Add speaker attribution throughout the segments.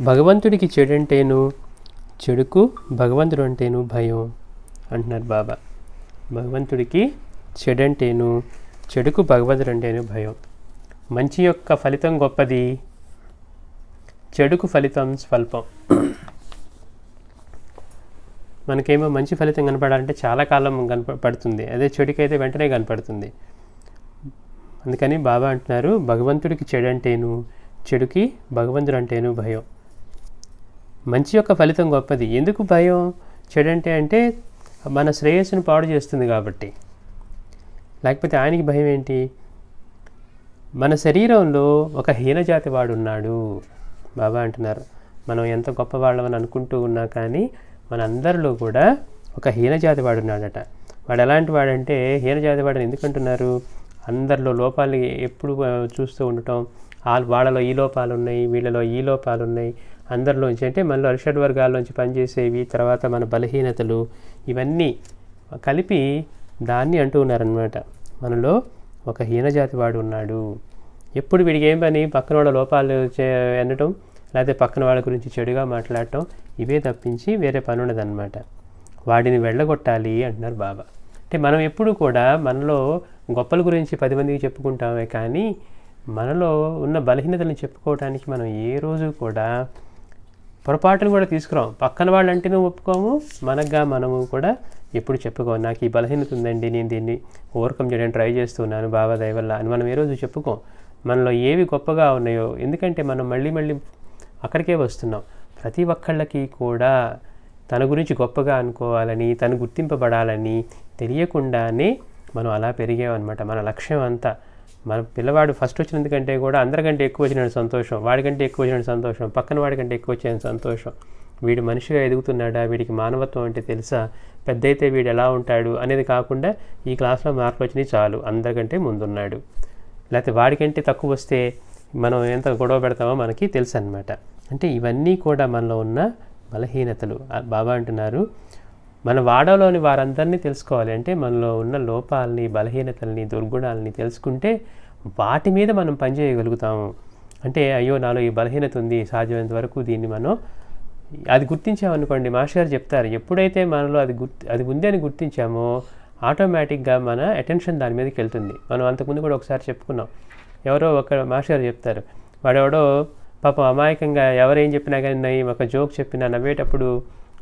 Speaker 1: భగవంతుడికి చెడంటేను, చెడుకు భగవంతుడు అంటేను భయం అంటున్నారు బాబా. భగవంతుడికి చెడంటేను, చెడుకు భగవంతుడు అంటేను భయం. మంచి యొక్క ఫలితం గొప్పది, చెడుకు ఫలితం స్వల్పం. మనకేమో మంచి ఫలితం కనపడాలంటే చాలా కాలం పడుతుంది, అదే చెడుకైతే వెంటనే కనపడుతుంది. అందుకని బాబా అంటున్నారు, భగవంతుడికి చెడంటేను, చెడుకి భగవంతుడు అంటేను భయం. మంచి యొక్క ఫలితం గొప్పది. ఎందుకు భయం? చెడంటే అంటే మన శ్రేయస్సును పాడు చేస్తుంది కాబట్టి. లేకపోతే ఆయనకి భయం ఏంటి? మన శరీరంలో ఒక హీనజాతి వాడు ఉన్నాడు. బాబా అంటున్నారు, మనం ఎంత గొప్పవాళ్ళమని అనుకుంటూ ఉన్నా కానీ మనందరిలో కూడా ఒక హీనజాతి వాడు ఉన్నాడట. వాడు ఎలాంటి వాడంటే, హీనజాతి వాడని ఎందుకంటున్నారు? అందరిలో లోపాలు ఎప్పుడు చూస్తూ ఉండటం, వాళ్ళలో ఈ లోపాలు ఉన్నాయి, వీళ్ళలో ఈ లోపాలు ఉన్నాయి, అందరిలోంచి అంటే మనలో అరిషడ్ వర్గాల్లోంచి పనిచేసేవి, తర్వాత మన బలహీనతలు, ఇవన్నీ కలిపి దాన్ని అంటూ ఉన్నారనమాట. మనలో ఒక హీనజాతి వాడు ఉన్నాడు. ఎప్పుడు వీడికి ఏం పని? పక్కన వాళ్ళ లోపాలు అనటం, లేకపోతే పక్కన వాళ్ళ గురించి చెడుగా మాట్లాడటం, ఇవే తప్పించి వేరే పని ఉండదన్నమాట. వాడిని వెళ్ళగొట్టాలి అంటున్నారు బాబా. అంటే మనం ఎప్పుడు కూడా మనలో గొప్పల గురించి 10 మందికి చెప్పుకుంటామే, కానీ మనలో ఉన్న బలహీనతలను చెప్పుకోవడానికి మనం ఏ రోజు కూడా పొరపాటును కూడా తీసుకురాం. పక్కన వాళ్ళు అంటేనే ఒప్పుకోము, మనగా మనము కూడా ఎప్పుడు చెప్పుకోము. నాకు ఈ బలహీనత ఉందండి, నేను దీన్ని ఓవర్కమ్ చేయడానికి ట్రై చేస్తున్నాను బాబా దయ వల్ల అని మనం ఏ రోజు చెప్పుకోం. మనలో ఏవి గొప్పగా ఉన్నాయో, ఎందుకంటే మనం మళ్ళీ మళ్ళీ అక్కడికే వస్తున్నాం. ప్రతి ఒక్కళ్ళకి కూడా తన గురించి గొప్పగా అనుకోవాలని, తను గుర్తింపబడాలని తెలియకుండానే మనం అలా పెరిగామన్నమాట. మన లక్ష్యం అంతా, మన పిల్లవాడు ఫస్ట్ వచ్చినందుకంటే కూడా అందరికంటే ఎక్కువ వచ్చిన సంతోషం, వాడికంటే ఎక్కువ వచ్చిన సంతోషం, పక్కన వాడికంటే ఎక్కువ వచ్చిన సంతోషం. వీడు మనిషిగా ఎదుగుతున్నాడా, వీడికి మానవత్వం అంటే తెలుసా, పెద్ద అయితే వీడు ఎలా ఉంటాడు అనేది కాకుండా ఈ క్లాస్లో మార్కులు వచ్చినాయి చాలు, అందరికంటే ముందున్నాడు. లేకపోతే వాడికంటే తక్కువ వస్తే మనం ఎంత గొడవ పెడతామో మనకి తెలుసు అన్నమాట. అంటే ఇవన్నీ కూడా మనలో ఉన్న బలహీనతలు. బాబా అంటున్నారు, మన వాడలోని వారందరినీ తెలుసుకోవాలి. అంటే మనలో ఉన్న లోపాలని, బలహీనతల్ని, దుర్గుణాలని తెలుసుకుంటే వాటి మీద మనం పనిచేయగలుగుతాము. అంటే అయ్యో నాలో ఈ బలహీనత ఉంది, సాధ్యమైనంత వరకు దీన్ని మనం అది గుర్తించామనుకోండి. మాస్టర్ గారు చెప్తారు, ఎప్పుడైతే మనలో అది ఉంది అని గుర్తించామో ఆటోమేటిక్గా మన అటెన్షన్ దాని మీదకి వెళ్తుంది. మనం అంతకుముందు కూడా ఒకసారి చెప్పుకున్నాం. ఎవరో ఒక మాస్టర్ గారు చెప్తారు, వాడెవడో పాపం అమాయకంగా ఎవరేం చెప్పినా కానీ ఒక జోక్ చెప్పినా నవ్వేటప్పుడు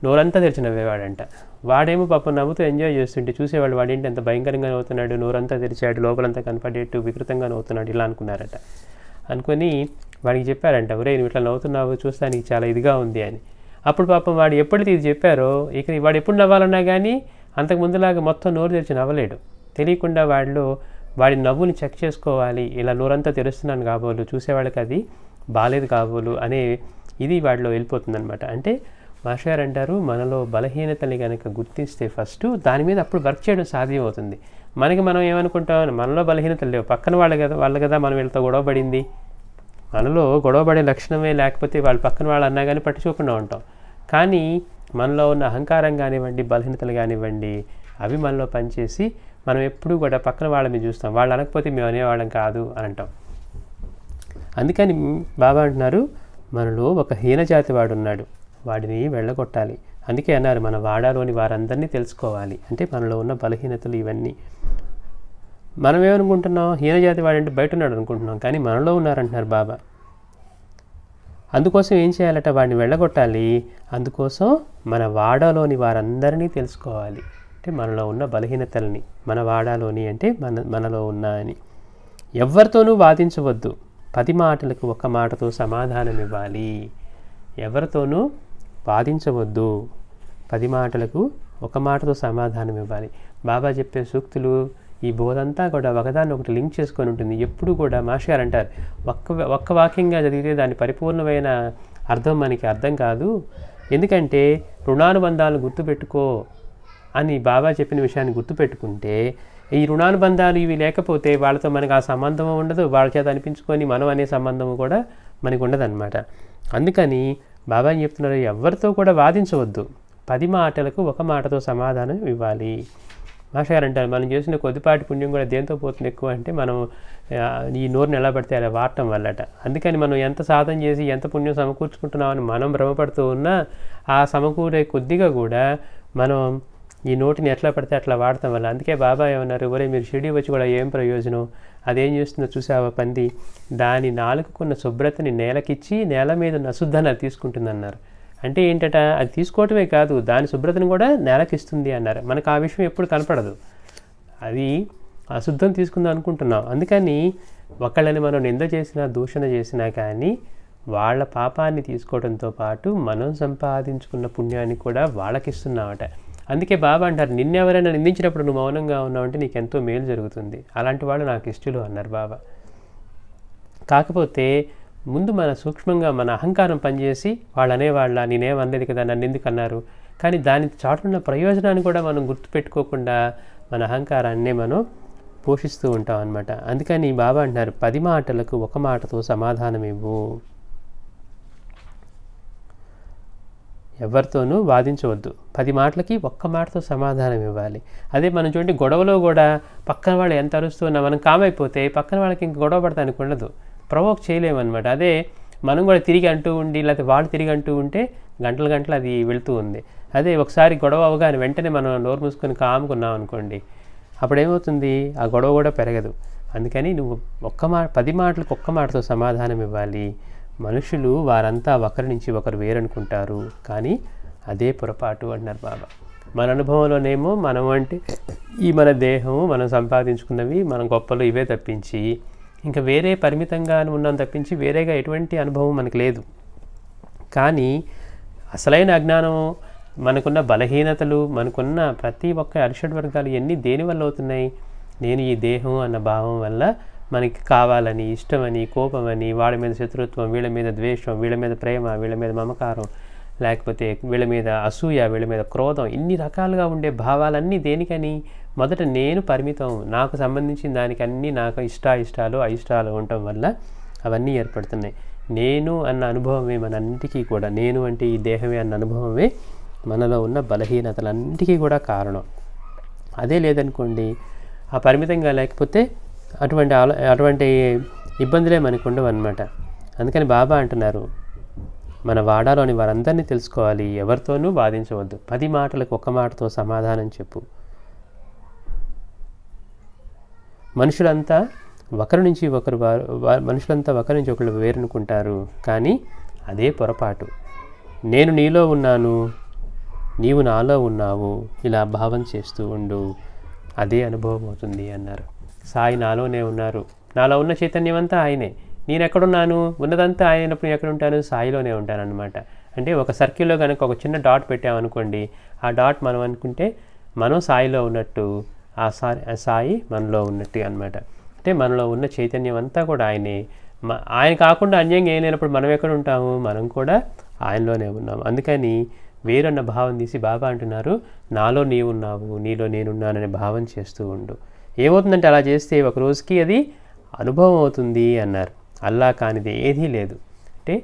Speaker 1: నోరంతా తెరిచి నవ్వేవాడంట. వాడేమో పాపం నవ్వుతూ ఎంజాయ్ చేస్తుంటే చూసేవాళ్ళు వాడేంటి ఎంత భయంకరంగా నవ్వుతున్నాడు, నోరంతా తెరిచాడు, లోపలంతా కనపడేట్టు వికృతంగా నవ్వుతున్నాడు, ఇలా అనుకున్నారట. అనుకొని వాడికి చెప్పారంట, ఒరే నువ్వు ఇట్లా నవ్వుతున్నావు, చూస్తానికి చాలా ఇదిగా ఉంది అని. అప్పుడు పాపం వాడు ఎప్పుడైతే ఇది చెప్పారో, ఇక వాడు ఎప్పుడు నవ్వాలన్నా కానీ అంతకు ముందులాగా మొత్తం నోరు తెరిచి నవ్వలేడు. తెలియకుండా వాడి నవ్వుని చెక్ చేసుకోవాలి, ఇలా నోరంతా తెరుస్తున్నాను కాబోలు, చూసేవాళ్ళకి అది బాలేదు కాబోలు అనే ఇది వాడిలో వెళ్ళిపోతుందనమాట. అంటే మాస్టర్ గారు అంటారు, మనలో బలహీనతని కనుక గుర్తిస్తే ఫస్ట్ దాని మీద అప్పుడు వర్క్ చేయడం సాధ్యం అవుతుంది. మనం ఏమనుకుంటాం, మనలో బలహీనతలు లేవు, పక్కన వాళ్ళ కదా మనం వీళ్ళతో గొడవపడింది. మనలో గొడవపడే లక్షణమే లేకపోతే వాళ్ళు పక్కన వాళ్ళు అన్నా కానీ పట్టించుకోకుండా ఉంటాం. కానీ మనలో ఉన్న అహంకారం కానివ్వండి, బలహీనతలు కానివ్వండి, అవి మనలో పనిచేసి మనం ఎప్పుడూ కూడా పక్కన వాళ్ళని చూస్తాం. వాళ్ళు అనకపోతే మేము అనేవాళ్ళం కాదు అని అంటాం. అందుకని బాబా అంటున్నారు, మనలో ఒక హీనజాతి వాడు ఉన్నాడు, వాడిని వెళ్ళగొట్టాలి. అందుకే అన్నారు, మన వాడాలోని వారందరినీ తెలుసుకోవాలి. అంటే మనలో ఉన్న బలహీనతలు ఇవన్నీ. మనం ఏమనుకుంటున్నాం, హీనజాతి వాడంటే బయట ఉన్నాడు అనుకుంటున్నాం, కానీ మనలో ఉన్నారంటున్నారు బాబా. అందుకోసం ఏం చేయాలట, వాడిని వెళ్ళగొట్టాలి. అందుకోసం మన వాడాలోని వారందరినీ తెలుసుకోవాలి. అంటే మనలో ఉన్న బలహీనతల్ని, మన వాడాలోని అంటే మనలో ఉన్న అని. ఎవరితోనూ వాదించవద్దు, 10 మాటలకు 1 మాటతో సమాధానం ఇవ్వాలి. ఎవరితోనూ వాదించవద్దు, 10 మాటలకు 1 మాటతో సమాధానం ఇవ్వాలి. బాబా చెప్పే సూక్తులు, ఈ బోధంతా కూడా ఒకదాన్ని ఒకటి లింక్ చేసుకొని ఉంటుంది. ఎప్పుడు కూడా మాస్టర్ గారు అంటారు, ఒక్క వాక్యంగా చదివితే దాని పరిపూర్ణమైన అర్థం మనకి అర్థం కాదు. ఎందుకంటే రుణానుబంధాలను గుర్తుపెట్టుకో అని బాబా చెప్పిన విషయాన్ని గుర్తుపెట్టుకుంటే, ఈ రుణానుబంధాలు ఇవి లేకపోతే వాళ్ళతో మనకు ఆ సంబంధం ఉండదు, వాళ్ళ చేత అనిపించుకొని మనం అనే సంబంధము కూడా మనకు ఉండదన్నమాట. అందుకని బాబా చెప్తున్నారు, ఎవరితో కూడా వాదించవద్దు, 10 మాటలకు 1 మాటతో సమాధానం ఇవ్వాలి. మాస్టర్ గారు అంటారు, మనం చేసిన కొద్దిపాటి పుణ్యం కూడా దేంతో పోతుంది ఎక్కువ అంటే మనం ఈ నోరుని ఎలా పడితే అలా వాడటం వల్లట. అందుకని మనం ఎంత సాధన చేసి ఎంత పుణ్యం సమకూర్చుకుంటున్నామని మనం భ్రమపడుతూ ఉన్నా ఆ సమకూరే కొద్దిగా కూడా మనం ఈ నోటిని ఎట్లా పడితే అట్లా వాడటం వల్ల. అందుకే బాబా ఏమన్నారు, ఒరే మీరు షిరిడి వచ్చి కూడా ఏం ప్రయోజనం, అదేం చేస్తుందో చూసావా పంది, దాని నాలుకకున్న శుభ్రతని నేలకిచ్చి నేల మీద ఉన్న అశుద్ధాన్ని అది తీసుకుంటుందన్నారు. అంటే ఏంటట, అది తీసుకోవటమే కాదు దాని శుభ్రతను కూడా నేలకిస్తుంది అన్నారు. మనకు ఆ విషయం ఎప్పుడు కనపడదు, అది అశుద్ధం తీసుకుందాం అనుకుంటున్నాం. అందుకని ఒకళ్ళని మనం నింద చేసినా దూషణ చేసినా కానీ వాళ్ళ పాపాన్ని తీసుకోవడంతో పాటు మనం సంపాదించుకున్న పుణ్యాన్ని కూడా వాళ్ళకిస్తున్నామట. అందుకే బాబా అంటారు, నిన్నెవరైనా నిందించినప్పుడు నువ్వు మౌనంగా ఉన్నావంటే నీకు ఎంతో మేలు జరుగుతుంది, అలాంటి వాళ్ళు నాకు ఇష్టలు అన్నారు బాబా. కాకపోతే ముందు మన సూక్ష్మంగా మన అహంకారం పనిచేసి వాళ్ళు అనేవాళ్ళ నేనేమనలేదు కదా నన్ను ఎందుకు అన్నారు, కానీ దాని చాటున్న ప్రయోజనాన్ని కూడా మనం గుర్తుపెట్టుకోకుండా మన అహంకారాన్నే మనం పోషిస్తూ ఉంటాం అన్నమాట. అందుకని బాబా అంటున్నారు, 10 మాటలకు 1 మాటతో సమాధానం ఇవ్వు, ఎవరితోనూ వాదించవద్దు. 10 మాటలకి 1 మాటతో సమాధానం ఇవ్వాలి. అదే మనం చూడండి, గొడవలో కూడా పక్కన వాళ్ళు ఎంత అరుస్తున్నా మనం కామైపోతే పక్కన వాళ్ళకి ఇంక గొడవ పడటానికి ఉండదు, ప్రవోక్ చేయలేమన్నమాట. అదే మనం కూడా తిరిగి అంటూ ఉండి లేకపోతే వాళ్ళు తిరిగి అంటూ ఉంటే గంటలు గంటలు అది వెళుతూ ఉంది. అదే ఒకసారి గొడవ అవగానే వెంటనే మనం నోరు మూసుకొని కాముకున్నాం అనుకోండి, అప్పుడేమవుతుంది, ఆ గొడవ కూడా పెరగదు. అందుకని నువ్వు 10 మాటలకు 1 మాటతో సమాధానం ఇవ్వాలి. మనుషులు వారంతా ఒకరి నుంచి ఒకరు వేరనుకుంటారు, కానీ అదే పొరపాటు అన్నారు బాబా. మన అనుభవంలోనేమో మనం అంటే ఈ మన దేహము మనం సంపాదించుకున్నవి మన గొప్పలు ఇవే తప్పించి ఇంకా వేరే పరిమితంగా ఉన్నాం తప్పించి వేరేగా ఎటువంటి అనుభవం మనకు లేదు. కానీ అసలైన అజ్ఞానం, మనకున్న బలహీనతలు, మనకున్న ప్రతి ఒక్క అరిషడ్ వర్గాలు ఎన్ని దేనివల్ల అవుతున్నాయి, నేను ఈ దేహం అన్న భావం వల్ల మనకి కావాలని, ఇష్టమని, కోపమని, వాళ్ళ మీద శత్రుత్వం, వీళ్ళ మీద ద్వేషం, వీళ్ళ మీద ప్రేమ, వీళ్ళ మీద మమకారం, లేకపోతే వీళ్ళ మీద అసూయ, వీళ్ళ మీద క్రోధం, ఇన్ని రకాలుగా ఉండే భావాలన్నీ దేనికని, మొదట నేను పరిమితం, నాకు సంబంధించిన దానికి అన్నీ నాకు ఇష్టాలు అయిష్టాలు ఉండటం వల్ల అవన్నీ ఏర్పడుతున్నాయి. నేను అన్న అనుభవమే మనంటికీ కూడా, నేను అంటే ఈ దేహమే అన్న అనుభవమే మనలో ఉన్న బలహీనతలన్నిటికీ కూడా కారణం. అదే లేదనుకోండి, ఆ పరిమితంగా లేకపోతే అటువంటి ఇబ్బందులే మనకు ఉండవు అన్నమాట. అందుకని బాబా అంటున్నారు, మన వాడాలోని వారందరినీ తెలుసుకోవాలి, ఎవరితోనూ వాదించవద్దు, 10 మాటలకు 1 మాటతో సమాధానం చెప్పు. మనుషులంతా ఒకరి నుంచి ఒకరు వేరనుకుంటారు, కానీ అదే పొరపాటు. నేను నీలో ఉన్నాను, నీవు నాలో ఉన్నావు, ఇలా భావం చేస్తూ ఉండు, అదే అనుభవం అవుతుంది అన్నారు. సాయి నాలోనే ఉన్నారు, నాలో ఉన్న చైతన్యం అంతా ఆయనే, నేను ఎక్కడున్నాను, ఉన్నదంతా ఆయనప్పుడు నేను ఎక్కడ ఉంటాను, సాయిలోనే ఉంటాను అనమాట. అంటే ఒక సర్కిల్లో కనుక ఒక చిన్న డాట్ పెట్టామనుకోండి, ఆ డాట్ మనం అనుకుంటే మనం సాయిలో ఉన్నట్టు, ఆ సాయి మనలో ఉన్నట్టు అనమాట. అంటే మనలో ఉన్న చైతన్యం అంతా కూడా ఆయనే. ఆయన కాకుండా అన్యంగా ఏం లేనప్పుడు మనం ఎక్కడ ఉంటాము, మనం కూడా ఆయనలోనే ఉన్నాము. అందుకని వేరన్న భావం తీసి బాబా అంటున్నారు, నాలో నీవు ఉన్నావు, నీలో నేనున్నాననే భావం చేస్తూ ఉండు. ఏమవుతుందంటే అలా చేస్తే ఒక రోజుకి అది అనుభవం అవుతుంది అన్నారు. అల్లా కానిది ఏదీ లేదు. అంటే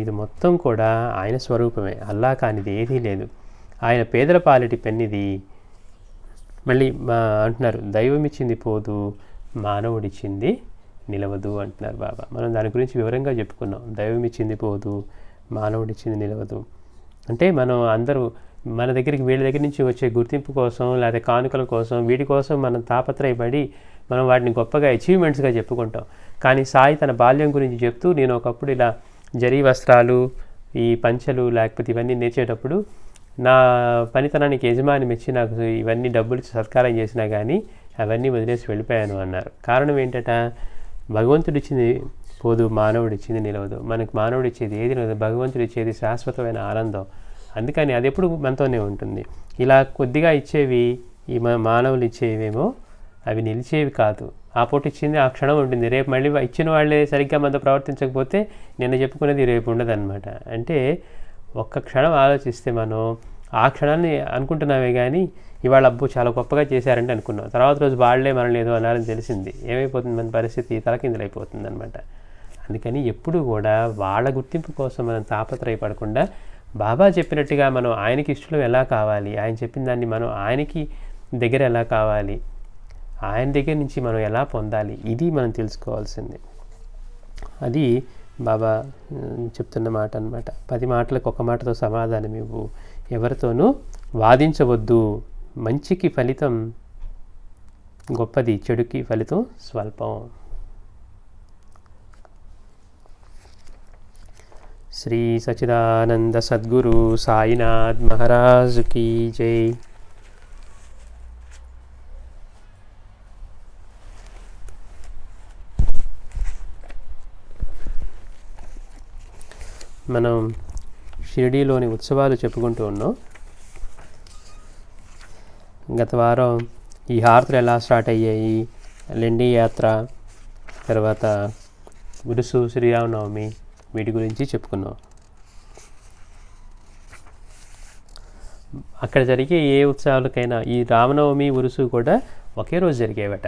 Speaker 1: ఇది మొత్తం కూడా ఆయన స్వరూపమే, అల్లా కానిది ఏదీ లేదు. ఆయన పేదల పాలిటి పెన్నిది. మళ్ళీ అంటున్నారు, దైవం ఇచ్చింది పోదు, మానవుడిచ్చింది నిలవదు అంటున్నారు బాబా. మనం దాని గురించి వివరంగా చెప్పుకున్నాం. దైవం ఇచ్చింది పోదు, మానవుడిచ్చింది నిలవదు. అంటే మనం అందరూ మన దగ్గరికి వీళ్ళ దగ్గర నుంచి వచ్చే గుర్తింపు కోసం లేదా కానుకల కోసం వీటి కోసం మనం తాపత్రయపడి మనం వాటిని గొప్పగా అచీవ్మెంట్స్గా చెప్పుకుంటాం. కానీ సాయి తన బాల్యం గురించి చెప్తూ, నేను ఒకప్పుడు ఇలా జరీ వస్త్రాలు, ఈ పంచలు లేకపోతే ఇవన్నీ నేర్చేటప్పుడు నా పనితనానికి యజమాని మెచ్చి నాకు ఇవన్నీ డబ్బులు సత్కారం చేసినా కానీ అవన్నీ వదిలేసి వెళ్ళిపోయాను అన్నారు. కారణం ఏంటట, భగవంతుడు ఇచ్చింది పోదు, మానవుడు ఇచ్చింది నిలవదు. మనకు మానవుడు ఇచ్చేది ఏది నిలవదు, భగవంతుడు ఇచ్చేది శాశ్వతమైన ఆనందం. అందుకని అది ఎప్పుడు మనతోనే ఉంటుంది. ఇలా కొద్దిగా ఇచ్చేవి ఈ మానవులు ఇచ్చేవేమో అవి నిలిచేవి కాదు. ఆ పూట ఇచ్చింది ఆ క్షణం ఉంటుంది, రేపు మళ్ళీ ఇచ్చిన వాళ్ళే సరిగ్గా మనతో ప్రవర్తించకపోతే నిన్న చెప్పుకునేది రేపు ఉండదన్నమాట. అంటే ఒక్క క్షణం ఆలోచిస్తే మనం ఆ క్షణాన్ని అనుకుంటున్నామే కానీ ఇవాళ అబ్బో చాలా గొప్పగా చేశారంటే అనుకున్నాం, తర్వాత రోజు వాళ్ళే మనల్ని ఏదో అన్నారని తెలిసింది, ఏమైపోతుంది మన పరిస్థితి, తలకిందులైపోతుంది అనమాట. అందుకని ఎప్పుడు కూడా వాళ్ళ గుర్తింపు కోసం మనం తాపత్రయపడకుండా బాబా చెప్పినట్టుగా మనం ఆయనకి ఇష్టం ఎలా కావాలి, ఆయన చెప్పిన దాన్ని మనం ఆయనకి దగ్గర ఎలా కావాలి, ఆయన దగ్గర నుంచి మనం ఎలా పొందాలి, ఇది మనం తెలుసుకోవాల్సింది. అది బాబా చెప్తున్న మాట అన్నమాట. 10 మాటలకు ఒక మాటతో సమాధానం ఇవ్వు, ఎవరితోనూ వాదించవద్దు, మంచికి ఫలితం గొప్పది, చెడుకి ఫలితం స్వల్పం. శ్రీ సచ్చిదానంద సద్గురు సాయినాథ్ మహారాజు కీ జై. మనం షిరిడీలోని ఉత్సవాలు చెప్పుకుంటూ ఉన్నాం. గత వారం ఈ హారతులు ఎలా స్టార్ట్ అయ్యాయి, లెండి యాత్ర, తర్వాత ఉరుసు, శ్రీరామనవమి, వీటి గురించి చెప్పుకున్నాం. అక్కడ జరిగే ఏ ఉత్సవాలకైనా ఈ రామనవమి, ఉరుసు కూడా ఒకే రోజు జరిగేవట.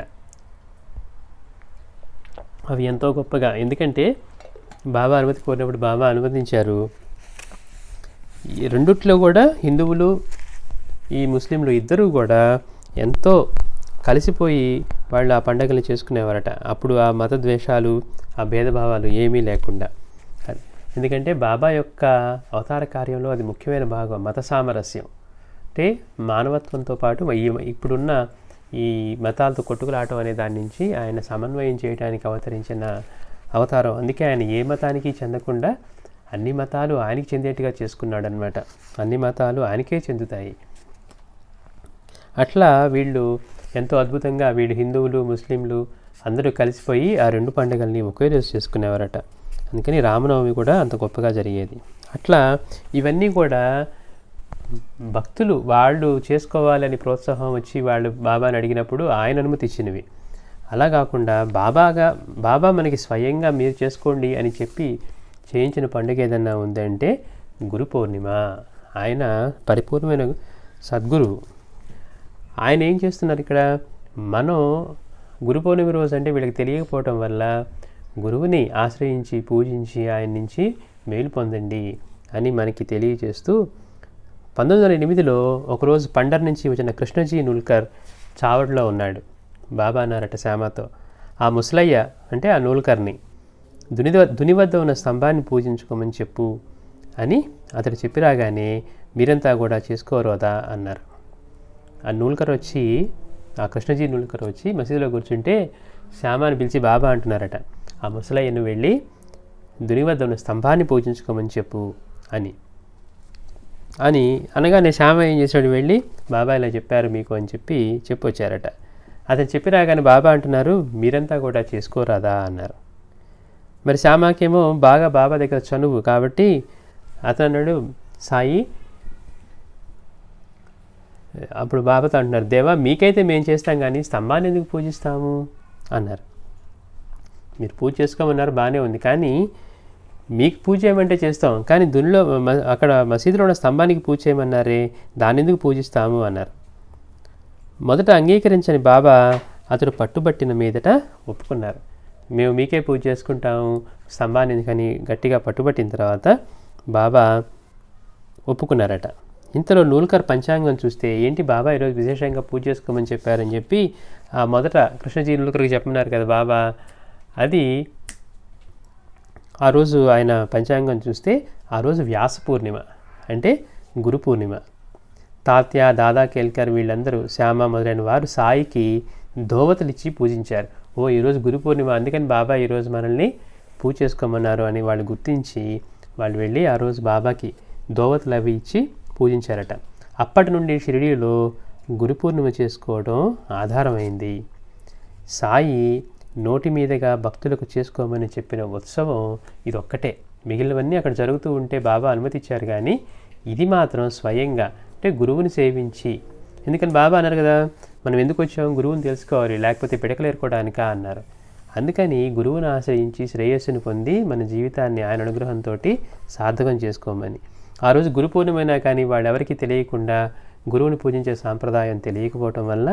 Speaker 1: అవి ఎంతో గొప్పగా, ఎందుకంటే బాబా అనుమతి కోరినప్పుడు బాబా అనుమతించారు. ఈ రెండిట్లో కూడా హిందువులు, ఈ ముస్లింలు ఇద్దరూ కూడా ఎంతో కలిసిపోయి వాళ్ళు ఆ పండుగలు చేసుకునేవారట. అప్పుడు ఆ మత ద్వేషాలు, ఆ భేదభావాలు ఏమీ లేకుండా. ఎందుకంటే బాబా యొక్క అవతార కార్యంలో అది ముఖ్యమైన భాగం, మత సామరస్యం. అంటే మానవత్వంతో పాటు ఇప్పుడున్న ఈ మతాలతో కొట్టుకులాటం అనే దాని నుంచి ఆయన సమన్వయం చేయడానికి అవతరించిన అవతారం. అందుకే ఆయన ఏ మతానికి చెందకుండా అన్ని మతాలు ఆయనకి చెందేట్టుగా చేసుకున్నాడు అనమాట. అన్ని మతాలు ఆయనకే చెందుతాయి. అట్లా వీళ్ళు ఎంతో అద్భుతంగా, వీళ్ళు హిందువులు, ముస్లింలు అందరూ కలిసిపోయి ఆ రెండు పండుగల్ని ఒకే రోజు చేసుకునేవారట. అందుకని రామనవమి కూడా అంత గొప్పగా జరిగేది. అట్లా ఇవన్నీ కూడా భక్తులు వాళ్ళు చేసుకోవాలని ప్రోత్సాహం వచ్చి వాళ్ళు బాబాని అడిగినప్పుడు ఆయన అనుమతి ఇచ్చినవి. అలా కాకుండా బాబా మనకి స్వయంగా మీరు చేసుకోండి అని చెప్పి చేయించిన పండుగ ఏదన్నా ఉందంటే గురు పౌర్ణిమ. ఆయన పరిపూర్ణమైన సద్గురువు. ఆయన ఏం చేస్తున్నారు ఇక్కడ, మనం గురు పౌర్ణమి రోజు అంటే వీళ్ళకి తెలియకపోవటం వల్ల గురువుని ఆశ్రయించి పూజించి ఆయన నుంచి మేలు పొందండి అని మనకి తెలియజేస్తూ 1908లో ఒకరోజు పండర్ నుంచి వచ్చిన కృష్ణజీ నుల్కర్ చావడిలో ఉన్నాడు. బాబా అన్నారట శ్యామతో, ఆ ముసలయ్య అంటే ఆ నూల్కర్ని దుని వద్ద ఉన్న స్తంభాన్ని పూజించుకోమని చెప్పు అని అతడు చెప్పి రాగానే మీరంతా కూడా చేసుకోరోదా అన్నారు. ఆ నూల్కర్ వచ్చి, ఆ కృష్ణజీ నూల్కర్ వచ్చి మసీదులో కూర్చుంటే శ్యామాని పిలిచి బాబా అంటున్నారట, ఆ ముసలయ్యను వెళ్ళి దుని వద్ద ఉన్న స్తంభాన్ని పూజించుకోమని చెప్పు అని అనగానే శ్యామ ఏం చేశాడు, వెళ్ళి బాబా ఇలా చెప్పారు మీకు అని చెప్పి వచ్చారట. అతను చెప్పి రాగానే బాబా అంటున్నారు, మీరంతా కూడా చేసుకోరాదా అన్నారు. మరి శ్యామకేమో బాగా బాబా దగ్గర చనువు కాబట్టి అతను అన్నాడు, సాయి, అప్పుడు బాబాతో అంటున్నారు, దేవా మీకైతే మేము చేస్తాం కానీ స్తంభాన్ని ఎందుకు పూజిస్తాము అన్నారు. మీరు పూజ చేసుకోమన్నారు, బాగానే ఉంది, కానీ మీకు పూజ చేయమంటే చేస్తాం, కానీ దునిలో అక్కడ మసీదులో ఉన్న స్తంభానికి పూజ చేయమన్నారే, దాన్ని ఎందుకు పూజిస్తాము అన్నారు. మొదట అంగీకరించని బాబా అతడు పట్టుబట్టిన మీదట ఒప్పుకున్నారు. మేము మీకే పూజ చేసుకుంటాము, స్తంభాన్ని ఎందుకని గట్టిగా పట్టుబట్టిన తర్వాత బాబా ఒప్పుకున్నారట. ఇంతలో నూల్కర్ పంచాంగం చూస్తే, ఏంటి బాబా ఈరోజు విశేషంగా పూజ చేసుకోమని చెప్పారని చెప్పి ఆ మొదట కృష్ణజీ నూల్కర్కి చెప్పమన్నారు కదా బాబా, అది ఆ రోజు ఆయన పంచాంగం చూస్తే ఆ రోజు వ్యాస పూర్ణిమ అంటే గురు పూర్ణిమ. తాత్య, దాదా కేల్కర్ వీళ్ళందరూ, శ్యామ మొదలైన వారు సాయికి ధోవతులిచ్చి పూజించారు. ఈరోజు గురు పూర్ణిమ, అందుకని బాబా ఈరోజు మనల్ని పూజ చేసుకోమన్నారు అని వాళ్ళు గుర్తించి వాళ్ళు వెళ్ళి ఆ రోజు బాబాకి ధోవతులు అవి ఇచ్చి పూజించారట. అప్పటి నుండి షిరిడీలో గురు పూర్ణిమ చేసుకోవడం ఆధారమైంది. సాయి నోటి మీదుగా భక్తులకు చేసుకోమని చెప్పిన ఉత్సవం ఇదొక్కటే. మిగిలినవన్నీ అక్కడ జరుగుతూ ఉంటే బాబా అనుమతిచ్చారు, కానీ ఇది మాత్రం స్వయంగా అంటే గురువుని సేవించి. ఎందుకని బాబా అన్నారు కదా, మనం ఎందుకు వచ్చాము, గురువుని తెలుసుకోవాలి, లేకపోతే పిడకలు ఏరుకోవడానికా అన్నారు. అందుకని గురువుని ఆశ్రయించి శ్రేయస్సును పొంది మన జీవితాన్ని ఆయన అనుగ్రహంతో సార్థకం చేసుకోమని. ఆ రోజు గురు పూర్ణిమైనా కానీ వాళ్ళెవరికి తెలియకుండా గురువుని పూజించే సాంప్రదాయం తెలియకపోవటం వల్ల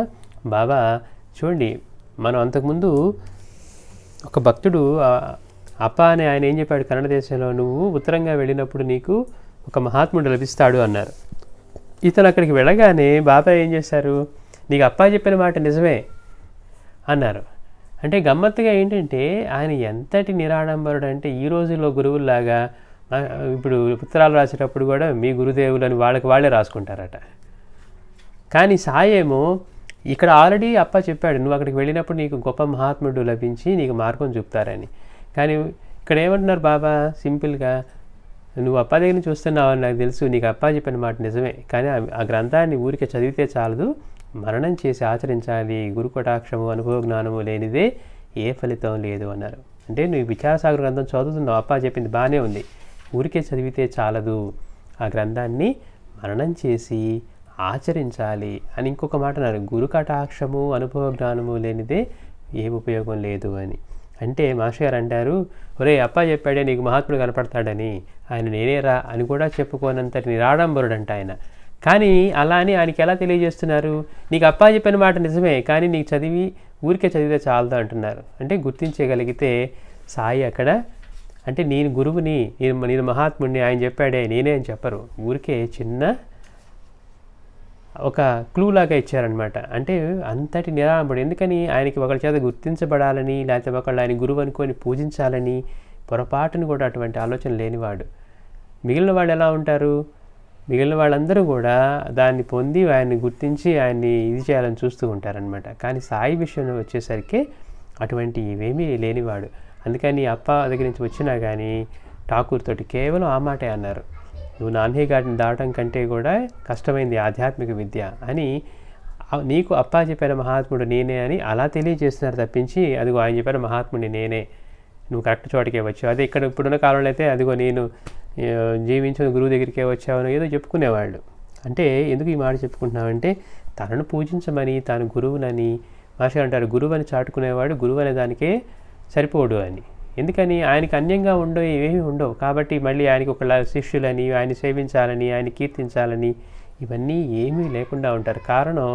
Speaker 1: బాబా చూడండి, మనం అంతకుముందు ఒక భక్తుడు అప్ప అని ఆయన ఏం చెప్పాడు, కన్నడ దేశంలో నువ్వు ఉత్తరంగా వెళ్ళినప్పుడు నీకు ఒక మహాత్ముడు లభిస్తాడు అన్నారు. ఇతను అక్కడికి వెళ్ళగానే బాబా ఏం చేశారు, నీకు అప్పా చెప్పిన మాట నిజమే అన్నారు. అంటే గమ్మత్తుగా ఏంటంటే ఆయన ఎంతటి నిరాడంబరుడు అంటే ఈ రోజుల్లో గురువుల్లాగా ఇప్పుడు ఉత్తరాలు రాసేటప్పుడు కూడా మీ గురుదేవులు అని వాళ్ళకి వాళ్ళే రాసుకుంటారట. కానీ సాయి ఏమో ఇక్కడ ఆల్రెడీ అప్ప చెప్పాడు, నువ్వు అక్కడికి వెళ్ళినప్పుడు నీకు గొప్ప మహాత్ముడు లభించి నీకు మార్గం చూపుతారని. కానీ ఇక్కడ ఏమంటున్నారు బాబా సింపుల్గా, నువ్వు అప్ప దగ్గర చూస్తున్నావు అని నాకు తెలుసు, నీకు అప్ప చెప్పిన మాట నిజమే, కానీ ఆ గ్రంథాన్ని ఊరికే చదివితే చాలదు, మననం చేసి ఆచరించాలి. గురు కటాక్షము అనుభవ జ్ఞానము లేనిదే ఏ ఫలితం లేదు అన్నారు. అంటే నువ్వు విచారసాగర్ గ్రంథం చదువుతున్నావు, అప్ప చెప్పింది బాగానే ఉంది, ఊరికే చదివితే చాలదు, ఆ గ్రంథాన్ని మననం చేసి ఆచరించాలి అని ఇంకొక మాట అన్నారు. గురు కటాక్షము అనుభవ జ్ఞానము లేనిదే ఏం ఉపయోగం లేదు అని. అంటే మాస్టర్ గారు అంటారు, ఒరే అప్ప చెప్పాడే నీకు మహాత్ముడు కనపడతాడని, ఆయన నేనేరా అని కూడా చెప్పుకోనంతటి నిరాడంబరుడు అంట ఆయన. కానీ అలా అని ఆయనకి ఎలా తెలియజేస్తున్నారు, నీకు అప్ప చెప్పిన మాట నిజమే, కానీ నీకు చదివి ఊరికే చదివితే చాలదు అంటున్నారు. అంటే గుర్తించగలిగితే సాయి అక్కడ అంటే నేను గురువుని, నేను మహాత్ముడిని, ఆయన చెప్పాడే నేనే అని చెప్పరు, ఊరికే చిన్న ఒక క్లూ లాగా ఇచ్చారనమాట. అంటే అంతటి నిరాడంబరుడు. ఎందుకని ఆయనకి ఒకళ్ళ చేత గుర్తించబడాలని, లేకపోతే ఒకళ్ళు ఆయన గురువు అనుకొని పూజించాలని పొరపాటును కూడా అటువంటి ఆలోచన లేనివాడు. మిగిలిన వాళ్ళు ఎలా ఉంటారు, మిగిలిన వాళ్ళందరూ కూడా దాన్ని పొంది ఆయన్ని గుర్తించి ఆయన్ని ఇది చేయాలని చూస్తూ ఉంటారనమాట. కానీ సాయి విషయంలో వచ్చేసరికి అటువంటి ఇవేమీ లేనివాడు. అందుకని అప్ప దగ్గర నుంచి వచ్చినా కానీ ఠాకూర్ తోటి కేవలం ఆ మాటే అన్నారు, నువ్వు నాన్హీ ఘాట్ని దాటం కంటే కూడా కష్టమైంది ఆధ్యాత్మిక విద్య అని, నీకు అప్ప చెప్పిన మహాత్ముడు నేనే అని అలా తెలియజేస్తున్నారు తప్పించి, అదిగో ఆయన చెప్పిన మహాత్ముడిని నేనే, నువ్వు కరెక్ట్ చోటకే వచ్చావు, అదే ఇక్కడ ఇప్పుడున్న కాలంలో అయితే అదిగో నేను జీవించిన గురువు దగ్గరికే వచ్చావని ఏదో చెప్పుకునేవాళ్ళు. అంటే ఎందుకు ఈ మాట చెప్పుకుంటున్నామంటే తనను పూజించమని, తాను గురువునని మాస్టర్ అంటారు, గురువు అని చాటుకునేవాడు గురువు అనే దానికే సరిపోడు అని. ఎందుకని ఆయనకి అన్యంగా ఉండవు, ఇవేమీ ఉండవు. కాబట్టి మళ్ళీ ఆయనకి ఒక శిష్యులని, ఆయన సేవించాలని, ఆయన కీర్తించాలని ఇవన్నీ ఏమీ లేకుండా ఉంటారు. కారణం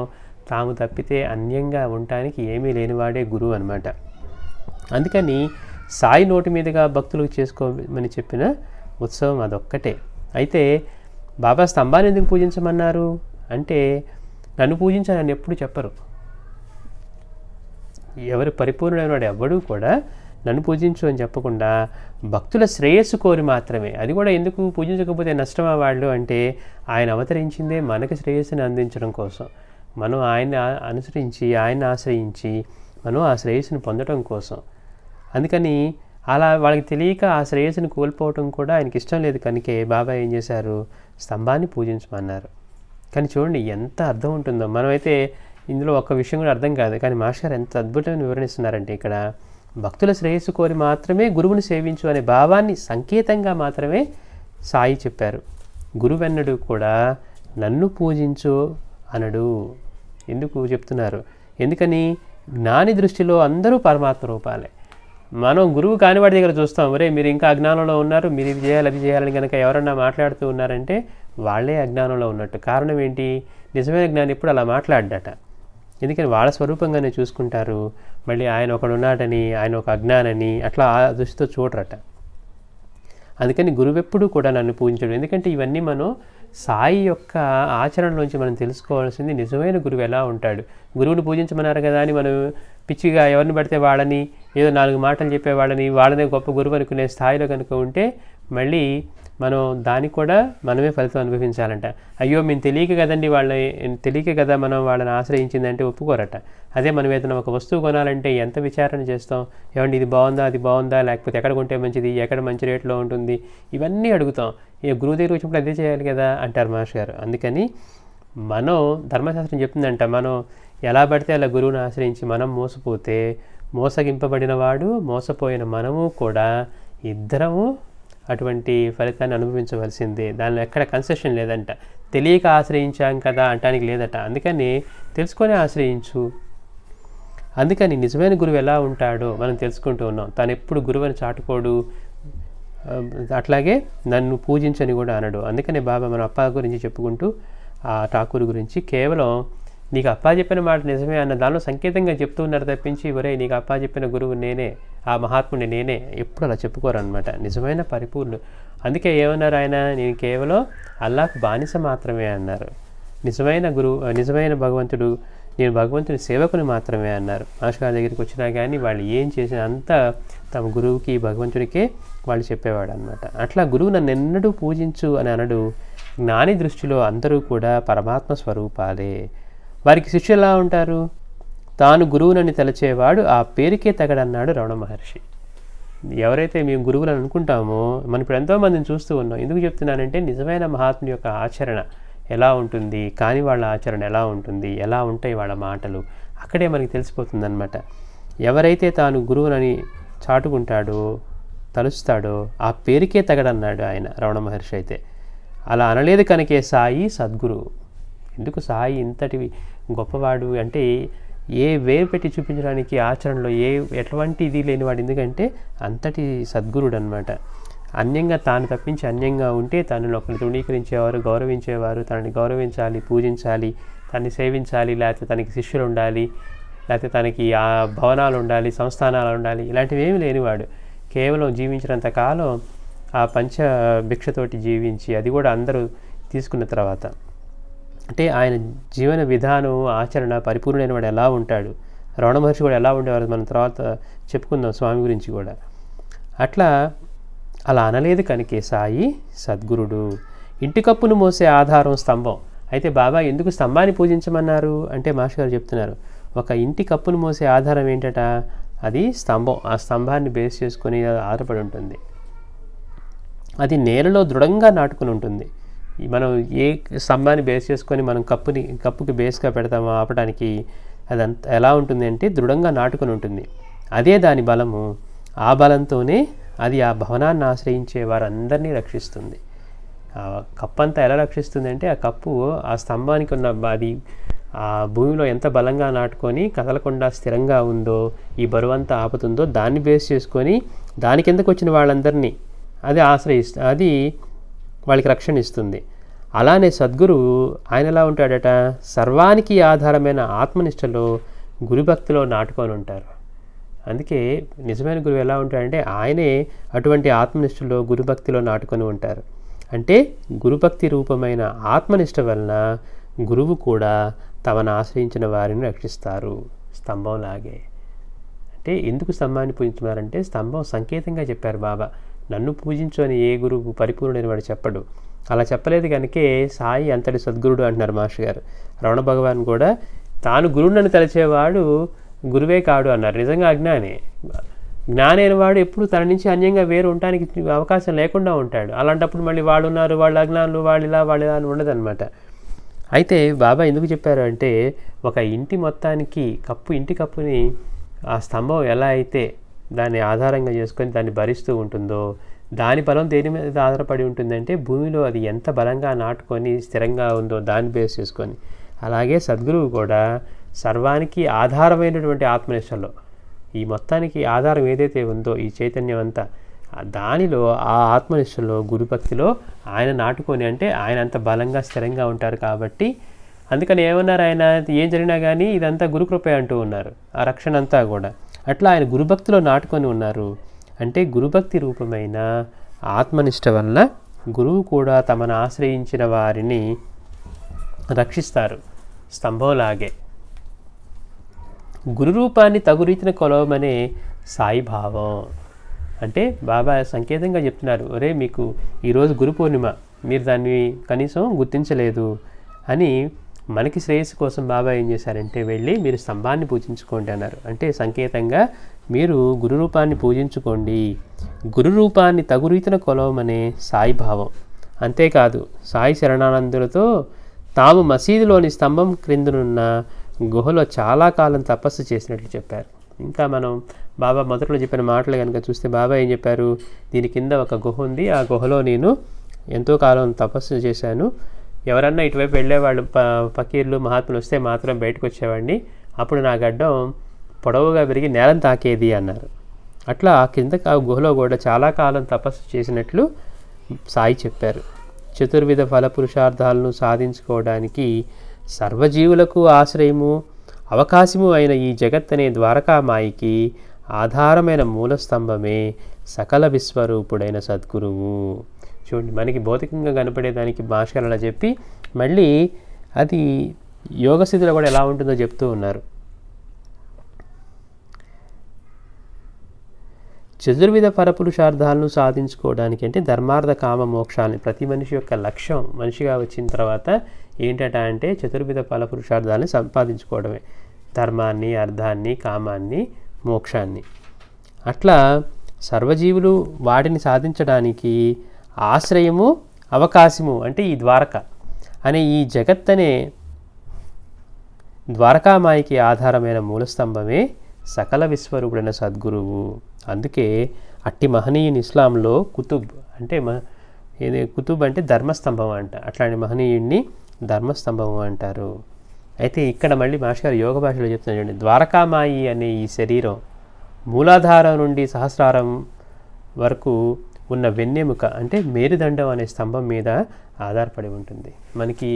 Speaker 1: తాము తప్పితే అన్యంగా ఉండటానికి ఏమీ లేనివాడే గురువు అనమాట. అందుకని సాయి నోటి మీదుగా భక్తులకు చేసుకోమని చెప్పిన ఉత్సవం అదొక్కటే. అయితే బాబా స్తంభాన్ని ఎందుకు పూజించమన్నారు అంటే, నన్ను పూజించాలని ఎప్పుడు చెప్పరు. ఎవరు పరిపూర్ణమైన వాడు ఎవ్వడూ కూడా నన్ను పూజించు అని చెప్పకుండా భక్తుల శ్రేయస్సు కోరి మాత్రమే. అది కూడా ఎందుకు, పూజించకపోతే నష్టమా వాళ్ళు అంటే, ఆయన అవతరించిందే మనకి శ్రేయస్సుని అందించడం కోసం. మనం ఆయన్ని అనుసరించి, ఆయన్ని ఆశ్రయించి మనం ఆ శ్రేయస్సుని పొందడం కోసం. అందుకని అలా వాళ్ళకి తెలియక ఆ శ్రేయస్సుని కోల్పోవటం కూడా ఆయనకి ఇష్టం లేదు. కనుకే బాబా ఏం చేశారు, స్తంభాన్ని పూజించమన్నారు. కానీ చూడండి ఎంత అర్థం ఉంటుందో. మనమైతే ఇందులో ఒక్క విషయం కూడా అర్థం కాదు, కానీ మాస్టర్ ఎంత అద్భుతమైన వివరణిస్తున్నారంటే, ఇక్కడ భక్తుల శ్రేయస్సు కోరి మాత్రమే గురువుని సేవించు అనే భావాన్ని సంకేతంగా మాత్రమే సాయి చెప్పారు. గురువెన్నడు కూడా నన్ను పూజించు అనడు. ఎందుకు చెప్తున్నారు, ఎందుకని జ్ఞాని దృష్టిలో అందరూ పరమాత్మ రూపాలే. మనం గురువు కానివాడి దగ్గర చూస్తాం, ఒరే మీరు ఇంకా అజ్ఞానంలో ఉన్నారు, మీరు ఇది చేయాలి అది చేయాలని కనుక ఎవరన్నా మాట్లాడుతూ ఉన్నారంటే వాళ్ళే అజ్ఞానంలో ఉన్నట్టు. కారణం ఏంటి, నిజమైన జ్ఞాని ఎప్పుడు అలా మాట్లాడ్డట. ఎందుకని వాళ్ళ స్వరూపంగానే చూసుకుంటారు. మళ్ళీ ఆయన ఒకడు ఉన్నాడని, ఆయన ఒక అజ్ఞానని అట్లా ఆ దృష్టితో చూడరట. అందుకని గురువెప్పుడు కూడా నన్ను పూజించడం. ఎందుకంటే ఇవన్నీ మనం సాయి యొక్క ఆచరణలోంచి మనం తెలుసుకోవాల్సింది, నిజమైన గురువు ఎలా ఉంటాడు. గురువుని పూజించమన్నారు కదా అని మనం పిచ్చిగా ఎవరిని పడితే వాళ్ళని, ఏదో 4 మాటలు చెప్పేవాళ్ళని, వాళ్ళనే గొప్ప గురువు అనుకునే స్థాయిలో కనుక ఉంటే మళ్ళీ మనం దానికి కూడా మనమే ఫలితం అనుభవించాలంట. అయ్యో మేము తెలియక కదండి తెలియక కదా మనం వాళ్ళని ఆశ్రయించిందంటే ఒప్పుకోరట. అదే మనం ఏదైనా ఒక వస్తువు కొనాలంటే ఎంత విచారణ చేస్తాం, ఏమండి ఇది బాగుందా, అది బాగుందా, లేకపోతే ఎక్కడ కొంటే మంచిది, ఎక్కడ మంచి రేట్లో ఉంటుంది, ఇవన్నీ అడుగుతాం. గురువు దగ్గర వచ్చినప్పుడు అదే చేయాలి కదా అంటారు మాస్టర్ గారు. అందుకని మనం ధర్మశాస్త్రం చెప్తుందంట, మనం ఎలా పడితే అలా గురువుని ఆశ్రయించి మనం మోసపోతే, మోసగింపబడిన వాడు మోసపోయిన మనము కూడా ఇద్దరము అటువంటి ఫలితాన్ని అనుభవించవలసిందే. దానిలో ఎక్కడ కన్సెషన్ లేదంట. తెలియక ఆశ్రయించాం కదా అంటానికి లేదట. అందుకని తెలుసుకొని ఆశ్రయించు. అందుకని నిజమైన గురువు ఎలా ఉంటాడో మనం తెలుసుకుంటూ ఉన్నాం. తను ఎప్పుడు గురువుని చాటుకోడు, అట్లాగే నన్ను పూజించని కూడా అనడు. అందుకనే బాబా మన అప్ప గురించి చెప్పుకుంటూ ఆ ఠాకూర్ గురించి కేవలం నీకు అప్పా చెప్పిన మాట నిజమే అన్న దానిలో సంకేతంగా చెప్తూ ఉన్నారు తప్పించి, ఒరే నీకు అప్పా చెప్పిన గురువు నేనే, ఆ మహాత్ముడిని నేనే ఎప్పుడు అలా చెప్పుకోరు అనమాట. నిజమైన పరిపూర్ణుడు. అందుకే ఏమన్నారు ఆయన, నేను కేవలం అల్లాహ్ బానిస మాత్రమే అన్నారు. నిజమైన గురువు, నిజమైన భగవంతుడు నేను భగవంతుని సేవకుని మాత్రమే అన్నారు. మాస్టర్ గారి దగ్గరికి వచ్చినా కానీ వాళ్ళు ఏం చేసినా అంతా తమ గురువుకి భగవంతునికే వాళ్ళు చెప్పేవాడు అనమాట. అట్లా గురువు నన్ను ఎన్నడూ పూజించు అని అనడు. జ్ఞాని దృష్టిలో అందరూ కూడా పరమాత్మ స్వరూపాలే. వారికి శిష్యులు ఎలా ఉంటారు? తాను గురువునని తలచేవాడు ఆ పేరుకే తగడన్నాడు రమణ మహర్షి. ఎవరైతే మేము గురువులను అనుకుంటామో, మనం ఇప్పుడు ఎంతోమందిని చూస్తూ ఉన్నాం. ఎందుకు చెప్తున్నానంటే నిజమైన మహాత్ముని యొక్క ఆచరణ ఎలా ఉంటుంది, కాని వాళ్ళ ఆచరణ ఎలా ఉంటుంది, ఎలా ఉంటాయి వాళ్ళ మాటలు, అక్కడే మనకి తెలిసిపోతుందన్నమాట. ఎవరైతే తాను గురువునని చాటుకుంటాడో తలుస్తాడో ఆ పేరుకే తగడన్నాడు ఆయన రమణ మహర్షి. అయితే అలా అనలేదు కనుకే సాయి సద్గురు. ఎందుకు సాయి ఇంతటి గొప్పవాడు అంటే ఏ వేరు పెట్టి చూపించడానికి ఆచరణలో ఎటువంటి ఇది లేనివాడు. ఎందుకంటే అంతటి సద్గురుడు అనమాట. అన్యంగా తాను తప్పించి అన్యంగా ఉంటే తనను ఒకరిని తృణీకరించేవారు, గౌరవించేవారు, తనని గౌరవించాలి, పూజించాలి, తనని సేవించాలి, లేకపోతే తనకి శిష్యులు ఉండాలి, లేకపోతే తనకి ఆ భవనాలు ఉండాలి, సంస్థానాలు ఉండాలి, ఇలాంటివి ఏమి లేనివాడు. కేవలం జీవించినంత కాలం ఆ పంచ భిక్షతోటి జీవించి, అది కూడా అందరూ తీసుకున్న తర్వాత, అంటే ఆయన జీవన విధానం ఆచరణ పరిపూర్ణమైన వాడు ఎలా ఉంటాడు, రమణ మహర్షి కూడా ఎలా ఉండేవారు మనం తర్వాత చెప్పుకుందాం స్వామి గురించి కూడా. అలా అనలేదు కనుకే సాయి సద్గురుడు. ఇంటి కప్పును మోసే ఆధారం స్తంభం. అయితే బాబా ఎందుకు స్తంభాన్ని పూజించమన్నారు అంటే మాస్టర్ గారు చెప్తున్నారు, ఒక ఇంటి కప్పును మోసే ఆధారం ఏంటట, అది స్తంభం. ఆ స్తంభాన్ని బేస్ చేసుకొని ఆధారపడి ఉంటుంది. అది నేలలో దృఢంగా నాటుకుని ఉంటుంది. మనం ఏ స్తంభాన్ని బేస్ చేసుకొని మనం కప్పుకి బేస్గా పెడతామో ఆపడానికి, అదంతా ఎలా ఉంటుంది అంటే దృఢంగా నాటుకుని ఉంటుంది. అదే దాని బలము. ఆ బలంతోనే అది ఆ భవనాన్ని ఆశ్రయించే వారందరినీ రక్షిస్తుంది. ఆ కప్పు అంతా ఎలా రక్షిస్తుంది అంటే, ఆ కప్పు ఆ స్తంభానికి ఉన్న అది ఆ భూమిలో ఎంత బలంగా నాటుకొని కదలకుండా స్థిరంగా ఉందో, ఈ బరువంతా ఆపుతుందో, దాన్ని బేస్ చేసుకొని దాని కిందకు వచ్చిన వాళ్ళందరినీ అది అది వాళ్ళకి రక్షణ ఇస్తుంది. అలానే సద్గురువు ఆయన ఎలా ఉంటాడట, సర్వానికి ఆధారమైన ఆత్మనిష్టలో గురుభక్తిలో నాటుకొని ఉంటారు. అందుకే నిజమైన గురువు ఎలా ఉంటాడంటే ఆయనే అటువంటి ఆత్మనిష్టలో గురుభక్తిలో నాటుకొని ఉంటారు. అంటే గురుభక్తి రూపమైన ఆత్మనిష్ట వలన గురువు కూడా తమను ఆశ్రయించిన వారిని రక్షిస్తారు స్తంభంలాగే. అంటే ఎందుకు స్తంభాన్ని పూజించున్నారంటే స్తంభం సంకేతంగా చెప్పారు బాబా. నన్ను పూజించు అని ఏ గురువు పరిపూర్ణుడని వాడు చెప్పడు. అలా చెప్పలేదు కనుకే సాయి అంతటి సద్గురుడు అంటున్నారు మాస్టర్ గారు. రమణ భగవాన్ కూడా తాను గురువునని తలచేవాడు గురువే కాడు అన్నారు. నిజంగా అజ్ఞానే. జ్ఞానైన వాడు ఎప్పుడు తన నుంచి అన్యంగా వేరు ఉండడానికి అవకాశం లేకుండా ఉంటాడు. అలాంటప్పుడు మళ్ళీ వాళ్ళు ఉన్నారు, వాళ్ళ అజ్ఞానులు, వాళ్ళు ఇలా అని ఉండదన్నమాట. అయితే బాబా ఎందుకు చెప్పారు అంటే, ఒక ఇంటి మొత్తానికి ఇంటి కప్పుని ఆ స్తంభం ఎలా అయితే దాన్ని ఆధారంగా చేసుకొని దాన్ని భరిస్తూ ఉంటుందో, దాని బలం దేని మీద ఆధారపడి ఉంటుందంటే భూమిలో అది ఎంత బలంగా నాటుకొని స్థిరంగా ఉందో దాన్ని బేస్ చేసుకొని. అలాగే సద్గురువు కూడా సర్వానికి ఆధారమైనటువంటి ఆత్మనిష్టలో, ఈ మొత్తానికి ఆధారం ఏదైతే ఉందో ఈ చైతన్యం అంతా, దానిలో ఆ ఆత్మనిష్టలో గురుభక్తిలో ఆయన నాటుకొని, అంటే ఆయన అంత బలంగా స్థిరంగా ఉంటారు కాబట్టి అందుకని ఏమన్నారు, ఆయన ఏం జరిగినా కానీ ఇదంతా గురుకృపే అంటూ ఉన్నారు, ఆ రక్షణ అంతా కూడా. అట్లా ఆయన గురుభక్తిలో నాటుకొని ఉన్నారు. అంటే గురుభక్తి రూపమైన ఆత్మనిష్ట వల్ల గురువు కూడా తమను ఆశ్రయించిన వారిని రక్షిస్తారు స్తంభంలాగే. గురు రూపాన్ని తగు రీతిన కొలవమనే సాయిభావం. అంటే బాబా సంకేతంగా చెప్తున్నారు, ఒరే మీకు ఈరోజు గురు పూర్ణిమ, మీరు దాన్ని కనీసం గుర్తించలేదు అని మనకి శ్రేయస్సు కోసం బాబా ఏం చేశారంటే వెళ్ళి మీరు స్తంభాన్ని పూజించుకోండి అన్నారు. అంటే సంకేతంగా మీరు గురు రూపాన్ని పూజించుకోండి, గురు రూపాన్ని తగు రీతిన కొలవమనే సాయిభావం. అంతేకాదు సాయి శరణానందులతో తాము మసీదులోని స్తంభం క్రిందనున్న గుహలో చాలా కాలం తపస్సు చేసినట్లు చెప్పారు. ఇంకా మనం బాబా మొదట్లో చెప్పిన మాటలు కనుక చూస్తే బాబా ఏం చెప్పారు, దీని కింద ఒక గుహ ఉంది, ఆ గుహలో నేను ఎంతో కాలం తపస్సు చేశాను, ఎవరన్నా ఇటువైపు వెళ్ళేవాళ్ళు ఫకీర్లు మహాత్ములు వస్తే మాత్రం బయటకు వచ్చేవాడిని, అప్పుడు నా గడ్డం పొడవుగా పెరిగి నేలను తాకేది అన్నారు. అట్లా కింద ఆ గుహలో కూడా చాలా కాలం తపస్సు చేసినట్లు సాయి చెప్పారు. చతుర్విధ ఫల పురుషార్థాలను సాధించుకోవడానికి సర్వజీవులకు ఆశ్రయము అవకాశము అయిన ఈ జగత్తనే ద్వారకామాయికి ఆధారమైన మూలస్తంభమే సకల విశ్వరూపుడైన సద్గురువు. చూడండి, మనకి భౌతికంగా కనపడేదానికి భాషలు అలా చెప్పి మళ్ళీ అది యోగ స్థితిలో కూడా ఎలా ఉంటుందో చెప్తూ ఉన్నారు. చతుర్విధ పరపురుషార్థాలను సాధించుకోవడానికి అంటే ధర్మార్థ కామ మోక్షాన్ని ప్రతి మనిషి యొక్క లక్ష్యం మనిషిగా వచ్చిన తర్వాత ఏంటట అంటే చతుర్విధ ఫలపురుషార్థాలను సంపాదించుకోవడమే, ధర్మాన్ని, అర్థాన్ని, కామాన్ని, మోక్షాన్ని. అట్లా సర్వజీవులు వాటిని సాధించడానికి ఆశ్రయము, అవకాశము అంటే ఈ ద్వారక అనే ఈ జగత్ అనే ద్వారకామాయికి ఆధారమైన మూలస్తంభమే సకల విశ్వరూపుడైన సద్గురువు. అందుకే అట్టి మహనీయుని ఇస్లాంలో కుతుబ్ అంటే కుతుబ్ అంటే ధర్మస్తంభం అంట. అట్లాంటి మహనీయుడిని ధర్మస్తంభము అంటారు. అయితే ఇక్కడ మళ్ళీ మాస్టర్ గారు యోగ భాషలో చెప్తున్నారు చూడండి, ద్వారకామాయి అనే ఈ శరీరం మూలాధారం నుండి సహస్రారం వరకు ఉన్న వెన్నెముక అంటే మేరుదండం అనే స్తంభం మీద ఆధారపడి ఉంటుంది. మనకి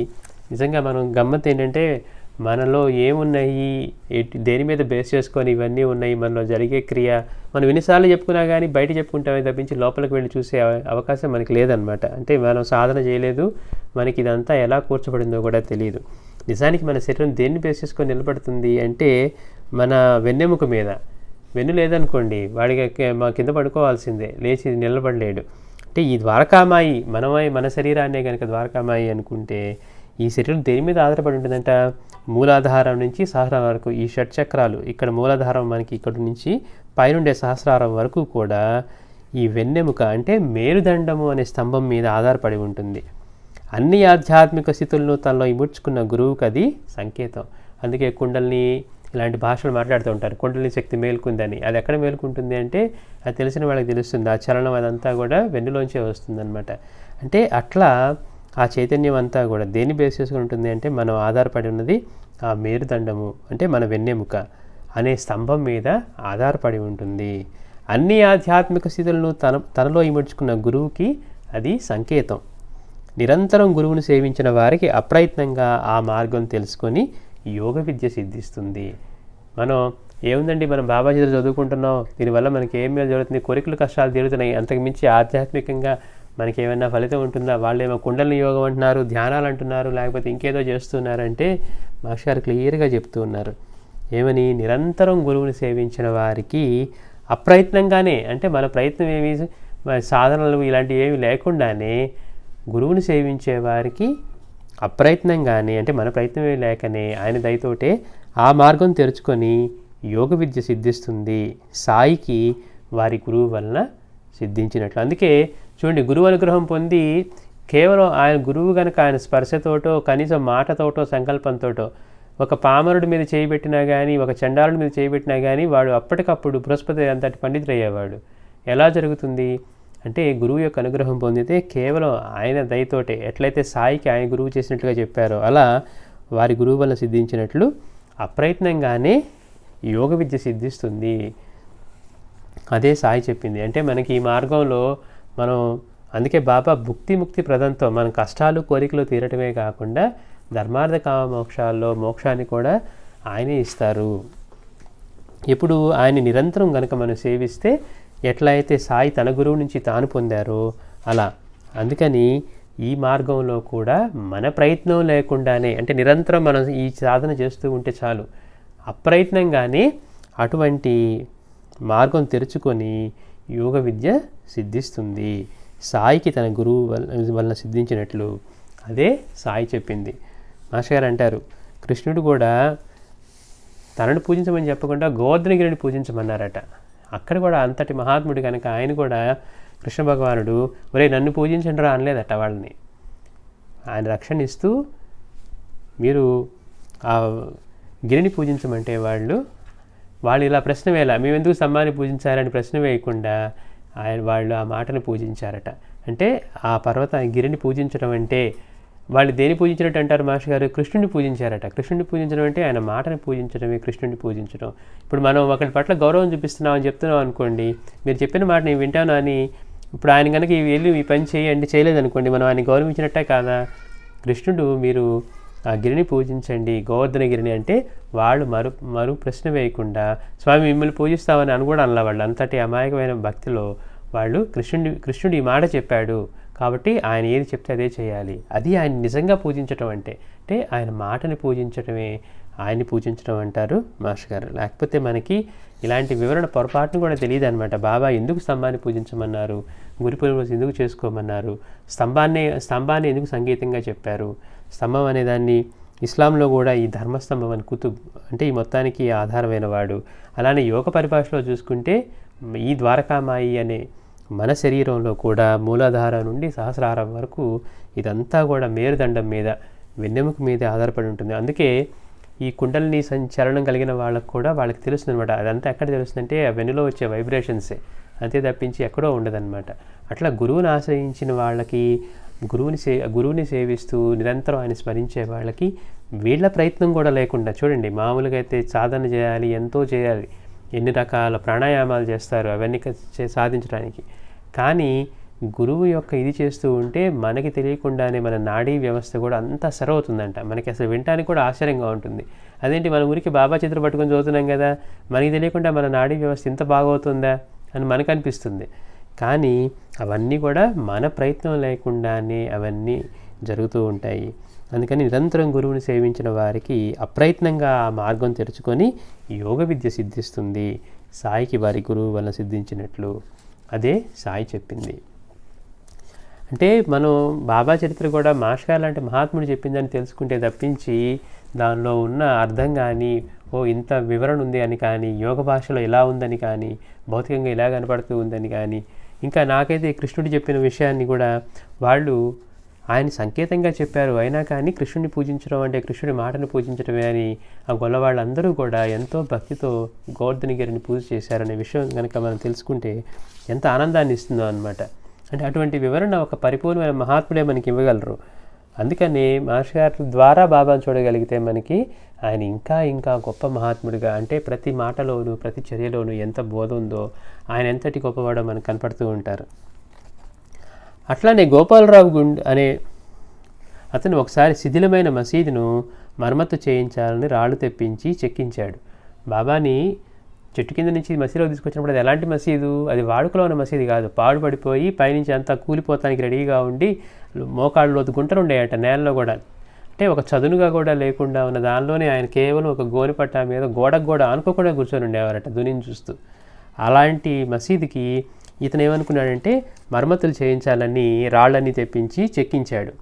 Speaker 1: నిజంగా మనం గమ్మత్ ఏంటంటే మనలో ఏమున్నాయి, దేని మీద బేస్ చేసుకొని ఇవన్నీ ఉన్నాయి, మనలో జరిగే క్రియ మనం ఎన్నిసార్లు చెప్పుకున్నా కానీ బయట చెప్పుకుంటామే తప్పించి లోపలికి వెళ్ళి చూసే అవకాశం మనకి లేదనమాట. అంటే మనం సాధన చేయలేదు, మనకి ఇదంతా ఎలా కూర్చబడిందో కూడా తెలియదు. నిజానికి మన శరీరం దేన్ని బేస్ చేసుకొని నిలబడుతుంది అంటే మన వెన్నెముక మీద. వెన్ను లేదనుకోండి వాడికి మా కింద పడుకోవాల్సిందే, లేచి నిలబడలేడు. అంటే ఈ ద్వారకామాయి మన శరీరాన్నే కనుక ద్వారకామాయి అనుకుంటే ఈ శరీరం దేని మీద ఆధారపడి ఉంటుందంట, మూలాధారం నుంచి సహస్రారం వరకు ఈ షట్చక్రాలు, ఇక్కడ మూలాధారం మనకి ఇక్కడ నుంచి పైనుండే సహస్రారం వరకు కూడా ఈ వెన్నెముక అంటే మేరుదండము అనే స్తంభం మీద ఆధారపడి ఉంటుంది. అన్ని ఆధ్యాత్మిక స్థితులను తనలో ఇముడ్చుకున్న గురువుకి అది సంకేతం. అందుకే కుండల్ని ఇలాంటి భాషలు మాట్లాడుతూ ఉంటారు, కుండలిని శక్తి మేల్కుందని. అది ఎక్కడ మేల్కుంటుంది అంటే అది తెలిసిన వాళ్ళకి తెలుస్తుంది. ఆ చలనం అదంతా కూడా వెన్నులోంచే వస్తుందన్నమాట. అంటే అట్లా ఆ చైతన్యం అంతా కూడా దేన్ని బేస్ చేసుకుని ఉంటుంది అంటే మనం ఆధారపడి ఉన్నది ఆ మేరుదండము అంటే మన వెన్నెముక అనే స్తంభం మీద ఆధారపడి ఉంటుంది. అన్ని ఆధ్యాత్మిక స్థితులను తనలో ఇముడ్చుకున్న గురువుకి అది సంకేతం. నిరంతరం గురువును సేవించిన వారికి అప్రయత్నంగా ఆ మార్గం తెలుసుకొని యోగ విద్య సిద్ధిస్తుంది. మనం ఏముందండి, మనం బాబాజీ చదువుకుంటున్నాం, దీనివల్ల మనకి ఏం మేలు జరుగుతుంది, కోరికలు కష్టాలు తీరుతున్నాయి, అంతకుమించి ఆధ్యాత్మికంగా మనకి ఏమైనా ఫలితం ఉంటుందా? వాళ్ళు ఏమో కుండలిని యోగం అంటున్నారు, ధ్యానాలు అంటున్నారు, లేకపోతే ఇంకేదో చేస్తున్నారంటే మాస్టర్ గారు క్లియర్గా చెప్తూ ఉన్నారు. ఏమని? నిరంతరం గురువుని సేవించిన వారికి అప్రయత్నంగానే, అంటే మన ప్రయత్నం ఏమి సాధనలు ఇలాంటివి ఏమి లేకుండానే గురువుని సేవించే వారికి అప్రయత్నంగానే, అంటే మన ప్రయత్నమే లేకనే ఆయన దయతోటే ఆ మార్గం తెరుచుకొని యోగ విద్య సిద్ధిస్తుంది. సాయికి వారి గురువు వలన సిద్ధించినట్లు. అందుకే చూడండి, గురువు అనుగ్రహం పొంది కేవలం ఆయన గురువు కనుక ఆయన స్పర్శతోటో కనీసం మాటతోటో సంకల్పంతోటో ఒక పామరుడి మీద చేయబెట్టినా కానీ, ఒక చండాలుడి మీద చేయబెట్టినా కానీ వాడు అప్పటికప్పుడు బృహస్పతి అంతటి పండితుడయ్యేవాడు. ఎలా జరుగుతుంది అంటే గురువు యొక్క అనుగ్రహం పొందితే కేవలం ఆయన దయతోటే, ఎట్లయితే సాయికి ఆయన గురువు చేసినట్లుగా చెప్పారో అలా వారి గురువు వల్ల సిద్ధించినట్లు అప్రయత్నంగానే యోగ విద్య సిద్ధిస్తుంది. అదే సాయి చెప్పింది. అంటే మనకి ఈ మార్గంలో మనం అందుకే బాబా భుక్తి ముక్తి ప్రదంతో మన కష్టాలు కోరికలు తీరటమే కాకుండా ధర్మార్థ కామ మోక్షాల్లో మోక్షాన్ని కూడా ఆయనే ఇస్తారు. ఇప్పుడు ఆయన నిరంతరం కనుక మనం సేవిస్తే ఎట్లయితే సాయి తన గురువు నుంచి తాను పొందారో అలా. అందుకని ఈ మార్గంలో కూడా మన ప్రయత్నం లేకుండానే, అంటే నిరంతరం మనం ఈ సాధన చేస్తూ ఉంటే చాలు, అప్రయత్నంగానే అటువంటి మార్గం తెరుచుకొని యోగ విద్య సిద్ధిస్తుంది. సాయికి తన గురువు వలన సిద్ధించినట్లు అదే సాయి చెప్పింది. మాస్టర్ గారు అంటారు, కృష్ణుడు కూడా తనను పూజించమని చెప్పకుండా గోవర్ధనగిరిని పూజించమన్నారట. అక్కడ కూడా అంతటి మహాత్ముడు కనుక ఆయన కూడా కృష్ణ భగవానుడు ఒరే నన్ను పూజించండి రా అనలేదట వాళ్ళని. ఆయన రక్షణ ఇస్తూ మీరు ఆ గిరిని పూజించమంటే వాళ్ళు ఇలా ప్రశ్న వేయాల, మేము ఎందుకు స్తంభాన్ని పూజించాలని ప్రశ్న వేయకుండా వాళ్ళు ఆ మాటను పూజించారట. అంటే ఆ గిరిని పూజించడం అంటే వాళ్ళు దేని పూజించినట్టు అంటారు మాస్టర్ గారు? కృష్ణుడిని పూజించారట. కృష్ణుడిని పూజించడం అంటే ఆయన మాటను పూజించడమే కృష్ణుడిని పూజించడం. ఇప్పుడు మనం ఒకరి పట్ల గౌరవం చూపిస్తున్నాం అని చెప్తున్నాం అనుకోండి, మీరు చెప్పిన మాట నేను వింటాను అని ఇప్పుడు ఆయన కనుక వెళ్ళి ఈ పని చేయండి చేయలేదనుకోండి, మనం ఆయన గౌరవించినట్టే కాదా? కృష్ణుడు మీరు ఆ గిరిని పూజించండి, గోవర్ధన గిరిని అంటే వాళ్ళు మరో ప్రశ్న వేయకుండా స్వామి మిమ్మల్ని పూజిస్తామని అని కూడా అనలా. వాళ్ళు అంతటి అమాయకమైన భక్తిలో వాళ్ళు కృష్ణుడు ఈ మాట చెప్పాడు కాబట్టి ఆయన ఏది చెప్తే అదే చేయాలి. అది ఆయన నిజంగా పూజించటం అంటే ఆయన మాటని పూజించటమే ఆయన్ని పూజించడం అంటారు మాస్టర్ గారు. లేకపోతే మనకి ఇలాంటి వివరణ పొరపాటును కూడా తెలియదు అనమాట. బాబా ఎందుకు స్తంభాన్ని పూజించమన్నారు, గురి పూజ ఎందుకు చేసుకోమన్నారు, స్తంభాన్ని ఎందుకు సంగీతంగా చెప్పారు, స్తంభం అనే దాన్ని ఇస్లాంలో కూడా ఈ ధర్మస్తంభం అని కుతుబ్ అంటే ఈ మొత్తానికి ఆధారమైన వాడు. అలానే యోగ పరిభాషలో చూసుకుంటే ఈ ద్వారకామాయి అనే మన శరీరంలో కూడా మూలాధారం నుండి సహస్రారం వరకు ఇదంతా కూడా మేరుదండం మీద వెన్నెముక మీద ఆధారపడి ఉంటుంది. అందుకే ఈ కుండలిని చలనం కలిగిన వాళ్ళకు కూడా వాళ్ళకి తెలుస్తుంది అనమాట. అదంతా ఎక్కడ తెలుస్తుందంటే ఆ వెన్నులో వచ్చే వైబ్రేషన్సే, అంతే తప్పించి ఎక్కడో ఉండదన్నమాట. అట్లా గురువుని ఆశ్రయించిన వాళ్ళకి, గురువుని సేవిస్తూ నిరంతరం ఆయన స్మరించే వాళ్ళకి వీళ్ళ ప్రయత్నం కూడా లేకుండా, చూడండి మామూలుగా అయితే సాధన చేయాలి, ఎంతో చేయాలి, ఎన్ని రకాల ప్రాణాయామాలు చేస్తారు అవన్నీ సాధించడానికి. కానీ గురువు యొక్క ఇది చేస్తూ ఉంటే మనకి తెలియకుండానే మన నాడీ వ్యవస్థ కూడా అంతా సరవుతుందంట. మనకి అసలు వినటానికి కూడా ఆశ్చర్యంగా ఉంటుంది. అదేంటి మన ఊరికి బాబా చిత్రం పట్టుకొని చదువుతున్నాం కదా, మనకి తెలియకుండా మన నాడీ వ్యవస్థ ఇంత బాగవుతుందా అని మనకు అనిపిస్తుంది. కానీ అవన్నీ కూడా మన ప్రయత్నం లేకుండానే అవన్నీ జరుగుతూ ఉంటాయి. అందుకని నిరంతరం గురువుని సేవించిన వారికి అప్రయత్నంగా ఆ మార్గం తెరుచుకొని యోగ విద్య సిద్ధిస్తుంది, సాయికి వారి గురువు వలన సిద్ధించినట్లు. అదే సాయి చెప్పింది. అంటే మనం బాబా చరిత్ర కూడా మాస్టర్ లాంటి మహాత్ముడు చెప్పిందని తెలుసుకుంటే తప్పించి దానిలో ఉన్న అర్థం కానీ, ఇంత వివరణ ఉంది అని కానీ, యోగ భాషలో ఇలా ఉందని కానీ, భౌతికంగా ఇలా కనపడుతూ ఉందని కానీ, ఇంకా నాకైతే కృష్ణుడు చెప్పిన విషయాన్ని కూడా వాళ్ళు ఆయన సంకేతంగా చెప్పారు, అయినా కానీ కృష్ణుడిని పూజించడం అంటే కృష్ణుడి మాటను పూజించడమే అని ఆ గొల్ల వాళ్ళందరూ కూడా ఎంతో భక్తితో గోవర్ధనగిరిని పూజ చేశారనే విషయం కనుక మనం తెలుసుకుంటే ఎంత ఆనందాన్ని ఇస్తుందో అనమాట. అంటే అటువంటి వివరణ ఒక పరిపూర్ణమైన మహాత్ముడే మనకి ఇవ్వగలరు. అందుకని మహర్షి గారి ద్వారా బాబాను చూడగలిగితే మనకి ఆయన ఇంకా ఇంకా గొప్ప మహాత్ముడిగా, అంటే ప్రతి మాటలోనూ ప్రతి చర్యలోనూ ఎంత బోధ ఉందో, ఆయన ఎంతటి గొప్పవాడో మనకు కనపడుతూ ఉంటారు. అట్లానే గోపాలరావు గుండ్ అనే అతను ఒకసారి శిథిలమైన మసీదును మరమ్మతు చేయించాలని రాళ్ళు తెప్పించి చెక్కించాడు. బాబాని చెట్టు కింద నుంచి మసీదులో తీసుకొచ్చినప్పుడు అది ఎలాంటి మసీదు, అది వాడుకలో ఉన్న మసీదు కాదు, పాడుపడిపోయి పైనుంచి అంతా కూలిపోతానికి రెడీగా ఉండి మోకాళ్ళలో గుంటలు ఉండేయట నేలలో కూడా. అంటే ఒక చదునుగా కూడా లేకుండా ఉన్న దానిలోనే ఆయన కేవలం ఒక గోనిపట్ట మీద గోడకు కూడా అనుకోకుండా కూర్చొని ఉండేవారట దునిని చూస్తూ. అలాంటి మసీదుకి ఇతను ఏమనుకున్నాడంటే మరమ్మతులు చేయించాలని రాళ్ళన్నీ తెప్పించి చెక్కించాడు.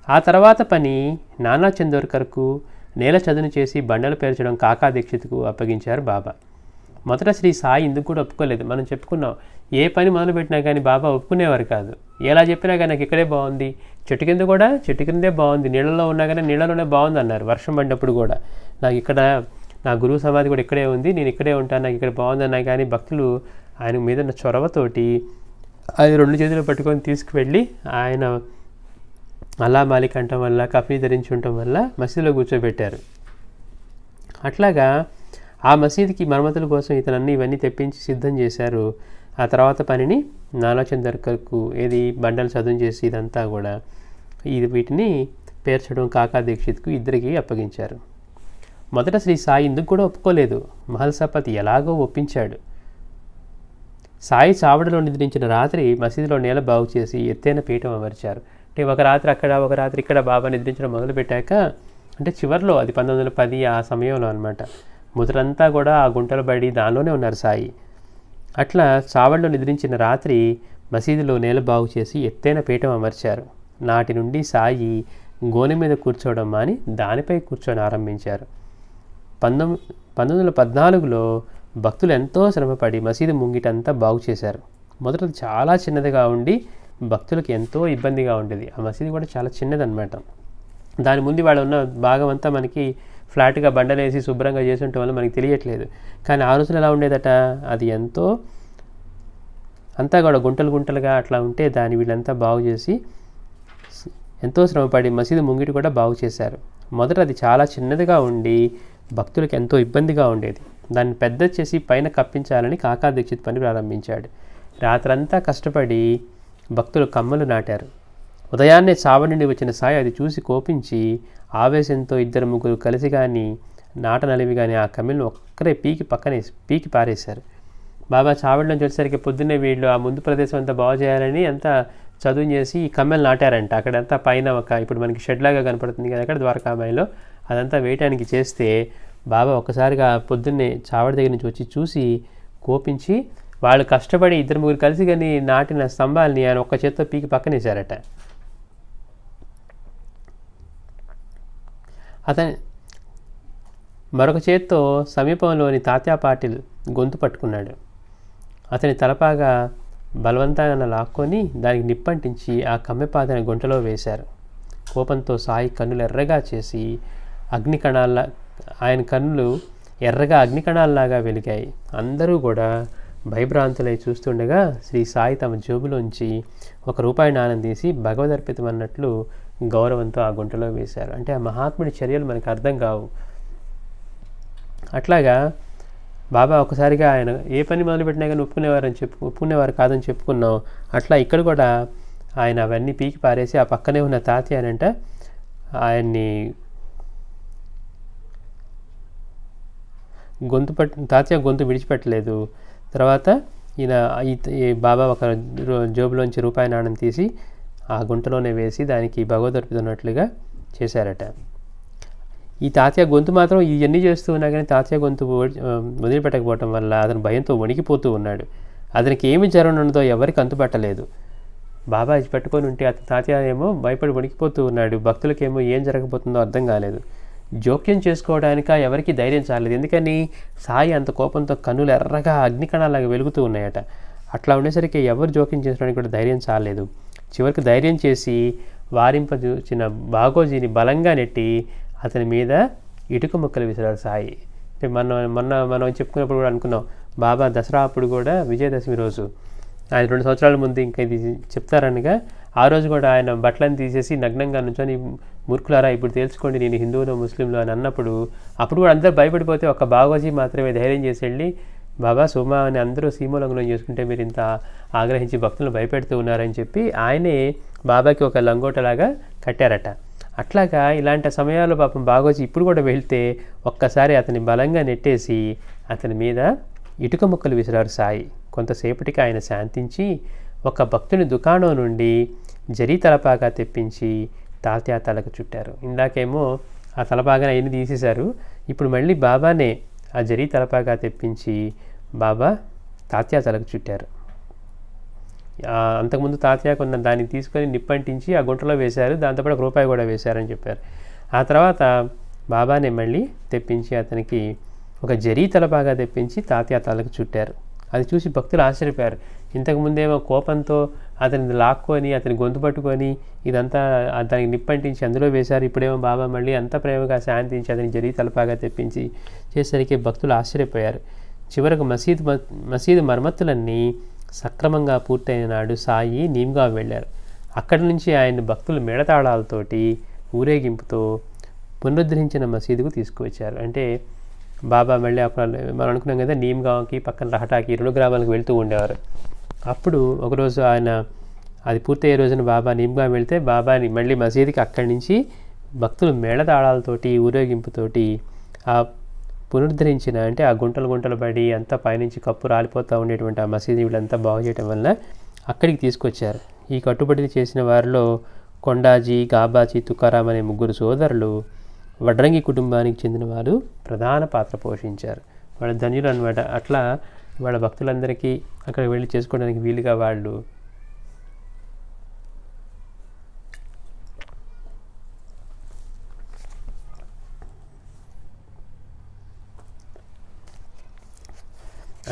Speaker 1: ఆ తర్వాత పని నానా చందోర్కర్కు నేల చదును చేసి బండలు పేర్చడం కాకా దీక్షిత్కు అప్పగించారు బాబా. మొదట శ్రీ సాయి ఇందుకు కూడా ఒప్పుకోలేదు. మనం చెప్పుకున్నాం, ఏ పని మొదలుపెట్టినా కానీ బాబా ఒప్పుకునేవారు కాదు. ఎలా చెప్పినా కానీ నాకు ఇక్కడే బాగుంది, చెట్టు కిందే బాగుంది, నీళ్ళలో ఉన్నా కానీ నీళ్ళలోనే బాగుంది అన్నారు. వర్షం పడినప్పుడు కూడా నాకు ఇక్కడ నా గురువు సమాధి కూడా ఇక్కడే ఉంది, నేను ఇక్కడే ఉంటాను, నాకు ఇక్కడ బాగుందన్నా కానీ భక్తులు ఆయన మీద ఉన్న చొరవతోటి ఆయన 2 చేతులు పట్టుకొని తీసుకువెళ్ళి ఆయన అల్లా మాలిక్ అంటం వల్ల, కఫనీ ధరించి ఉండటం వల్ల మసీదులో కూర్చోబెట్టారు. అట్లాగా ఆ మసీదుకి మరమ్మతుల కోసం ఇవన్నీ తెప్పించి సిద్ధం చేశారు. ఆ తర్వాత పనిని నానాచందర్కర్కు బండలు చదును చేసి ఇదంతా కూడా వీటిని పేర్చడం కాకా దీక్షిత్కు ఇద్దరికి అప్పగించారు. మొదట శ్రీ సాయి ఇందుకు కూడా ఒప్పుకోలేదు. మహల్సాపతి ఎలాగో ఒప్పించాడు. సాయి చావడిలో నిద్రించిన రాత్రి మసీదులో నేల బాగు చేసి ఎత్తైన పీఠం అమర్చారు. అంటే ఒక రాత్రి అక్కడ ఒక రాత్రి ఇక్కడ బాబా నిద్రించడం మొదలుపెట్టాక, అంటే చివరిలో అది 1910 ఆ సమయంలో అనమాట. ముదరంతా కూడా ఆ గుంటలు పడి దానిలోనే ఉన్నారు సాయి. అట్లా చావడిలో నిద్రించిన రాత్రి మసీదులో నేల బాగు చేసి ఎత్తైన పీఠం అమర్చారు. నాటి నుండి సాయి గోనె మీద కూర్చోవడం మాని దానిపై కూర్చొని ఆరంభించారు. 1914లో భక్తులు ఎంతో శ్రమపడి మసీదు ముంగిటంతా బాగు చేశారు. మొదట చాలా చిన్నదిగా ఉండి భక్తులకు ఎంతో ఇబ్బందిగా ఉండేది. ఆ మసీదు కూడా చాలా చిన్నదన్నమాట. దాని ముందు వాళ్ళు ఉన్న భాగం అంతా మనకి ఫ్లాట్గా బండలేసి శుభ్రంగా చేసి ఉండటం వల్ల మనకి తెలియట్లేదు. కానీ ఆ రోజులు ఎలా ఉండేదట, అది అంతా కూడా గుంటలుగా అట్లా ఉంటే దాన్ని వీళ్ళంతా బాగు చేసి ఎంతో శ్రమపడి మసీదు ముంగిటి కూడా బాగు చేశారు. మొదట అది చాలా చిన్నదిగా ఉండి భక్తులకు ఎంతో ఇబ్బందిగా ఉండేది. దాన్ని పెద్ద చేసి పైన కప్పించాలని కాకా దీక్షిత్ పని ప్రారంభించాడు. రాత్రంతా కష్టపడి భక్తులు కమ్మలు నాటారు. ఉదయాన్నే చావ నుండి వచ్చిన సాయి అది చూసి కోపించి ఆవేశంతో 2-3 కలిసి కానీ నాటనలివి కానీ ఆ కమ్మిలను ఒక్కరే పీకి పారేశారు. బాబా చావడిలోంచి వచ్చేసరికి పొద్దున్నే వీళ్ళు ఆ ముందు ప్రదేశం అంతా బాగు చేయాలని అంతా చదువు చేసి ఈ కమ్మెలు నాటారంట. అక్కడంతా పైన ఇప్పుడు మనకి షెడ్ లాగా కనపడుతుంది కదా అక్కడ ద్వారకామాయిలో, అదంతా వేయటానికి చేస్తే బాబా ఒక్కసారిగా పొద్దున్నే చావడి దగ్గర నుంచి వచ్చి చూసి కోపించి వాళ్ళు కష్టపడి 2-3 కలిసి కానీ నాటిన స్తంభాలని ఆయన ఒక్క చేత్తో పీకి పక్కనేశారట. అతని మరొక చేత్తో సమీపంలోని తాత్యా పాటిల్ గొంతు పట్టుకున్నాడు. అతని తలపాగా బలవంతంగా లాక్కొని దానికి నిప్పంటించి ఆ కమ్మెపాతని గుంటలో వేశారు. కోపంతో సాయి కన్నులు ఎర్రగా చేసి ఆయన కన్నులు ఎర్రగా అగ్నికణాల్లాగా వెలిగాయి. అందరూ కూడా భయభ్రాంతులై చూస్తుండగా శ్రీ సాయి తమ జేబులోంచి ₹1 నాణెం తీసి భగవదర్పితం అన్నట్లు గౌరవంతో ఆ గుంటలో వేశారు. అంటే ఆ మహాత్ముడి చర్యలు మనకు అర్థం కావు. అట్లాగా బాబా ఒకసారిగా ఆయన ఏ పని మొదలుపెట్టినా కానీ ఒప్పుకునేవారు కాదని చెప్పుకున్నాం. అట్లా ఇక్కడ కూడా ఆయన అవన్నీ పీకి పారేసి ఆ పక్కనే ఉన్న తాత్యానంట ఆయన్ని తాత్య గొంతు విడిచిపెట్టలేదు. తర్వాత ఈ బాబా ఒక జేబులోంచి ₹1 నాణెం తీసి ఆ గుంటలోనే వేసి దానికి భగవదర్పితున్నట్లుగా చేశారట. ఈ తాత్య గొంతు మాత్రం ఇవన్నీ చేస్తూ ఉన్నా కానీ తాత్య గొంతు వదిలిపెట్టకపోవటం వల్ల అతను భయంతో వణికిపోతూ ఉన్నాడు. అతనికి ఏమి జరగనున్నదో ఎవరికి అంతుపట్టలేదు. బాబా ఇది పెట్టుకొని ఉంటే అతను తాత్య ఏమో భయపడి వణికిపోతూ ఉన్నాడు. భక్తులకేమో ఏం జరగబోతుందో అర్థం కాలేదు. జోక్యం చేసుకోవడానిక ఎవరికి ధైర్యం చాలేదు. ఎందుకని సాయి అంత కోపంతో కన్నులు ఎర్రగా అగ్నికణాలాగా వెలుగుతూ ఉన్నాయట. అట్లా ఉండేసరికి ఎవరు జోక్యం చేసుకోవడానికి కూడా ధైర్యం చాలేదు. చివరికి ధైర్యం చేసి వారింపజూచిన బాగోజీని బలంగా నెట్టి అతని మీద ఇటుక ముక్కలు విసిరారు సాయి. అంటే మనం చెప్పుకున్నప్పుడు కూడా అనుకున్నాం, బాబా దసరా అప్పుడు కూడా విజయదశమి రోజు ఆయన 2 సంవత్సరాల ముందు ఇంకా ఇది చెప్తారనగా ఆ రోజు కూడా ఆయన బట్టలను తీసేసి నగ్నంగా నుంచొని మూర్ఖులారా ఇప్పుడు తెలుసుకోండి నేను హిందువులో ముస్లింలు అని అన్నప్పుడు అప్పుడు కూడా అందరూ భయపడిపోతే ఒక బాగోజీ మాత్రమే ధైర్యం చేసి వెళ్ళి బాబా సుమా అని అందరూ సీమోల్లంఘనం చేసుకుంటే మీరు ఇంత ఆగ్రహించి భక్తులను భయపెడుతూ ఉన్నారని చెప్పి ఆయనే బాబాకి ఒక లంగోటలాగా కట్టారట. అట్లాగా ఇలాంటి సమయాల్లో పాపం బాగోజీ ఇప్పుడు కూడా వెళ్తే ఒక్కసారి అతని బలంగా నెట్టేసి అతని మీద ఇటుక ముక్కలు విసిరారు సాయి. కొంతసేపటికి ఆయన శాంతించి ఒక భక్తుని దుకాణం నుండి జరీ తలపాగా తెప్పించి తాత్యా తలకు చుట్టారు. ఇందాకేమో ఆ తలపాగా అవన్నీ తీసేశారు. ఇప్పుడు మళ్ళీ బాబానే ఆ జరీ తలపాగా తెప్పించి బాబా తాత్యా తలకు చుట్టారు. అంతకుముందు తాత్యాకు ఉన్న దాన్ని తీసుకొని నిప్పంటించి ఆ గుంటలో వేశారు. దాంతోపాటు ₹1 కూడా వేశారని చెప్పారు. ఆ తర్వాత బాబానే మళ్ళీ తెప్పించి అతనికి ఒక జరీ తలపాగా తెప్పించి తాత్యా తలకు చుట్టారు. అది చూసి భక్తులు ఆశ్చర్యపోయారు. ఇంతకుముందేమో కోపంతో అతని లాక్కొని అతని గొంతు పట్టుకొని ఇదంతా దానికి నిప్పంటించి అందులో వేశారు. ఇప్పుడేమో బాబా మళ్ళీ అంత ప్రేమగా శాంతించి అతని జరీ తలపాగా తెప్పించి చేసరికి భక్తులు ఆశ్చర్యపోయారు. చివరకు మసీదు మరమ్మతులన్నీ సక్రమంగా పూర్తయిన నాడు సాయి నీమ్గా వెళ్ళారు. అక్కడి నుంచి ఆయన భక్తులు మేళతాళాలతోటి ఊరేగింపుతో పునరుద్ధరించిన మసీదుకు తీసుకువచ్చారు. అంటే బాబా మళ్ళీ అప్పుడు మనం అనుకున్నాం కదా నీమ్గాంకి పక్కన రహటాకి 2 గ్రామాలకు వెళ్తూ ఉండేవారు. అప్పుడు ఒకరోజు ఆయన అది పూర్తయ్యే రోజున బాబా నీమ్గాం వెళ్తే బాబాని మళ్ళీ మసీదుకి అక్కడి నుంచి భక్తులు మేళతాళాలతోటి ఊరేగింపుతోటి ఆ పునరుద్ధరించిన అంటే ఆ గుంటలు పడి అంతా పైనుంచి కప్పు రాలిపోతూ ఉండేటువంటి ఆ మసీదు వీళ్ళంతా బాగు చేయడం వల్ల అక్కడికి తీసుకొచ్చారు. ఈ కట్టుబడిని చేసిన వారిలో కొండాజీ, గాబాజీ, తుకారాం అనే 3 సోదరులు వడ్రంగి కుటుంబానికి చెందిన వారు ప్రధాన పాత్ర పోషించారు. వాళ్ళ ధన్యులు అనమాట. అట్లా వాళ్ళ భక్తులందరికీ అక్కడికి వెళ్ళి చేసుకోవడానికి వీలుగా వాళ్ళు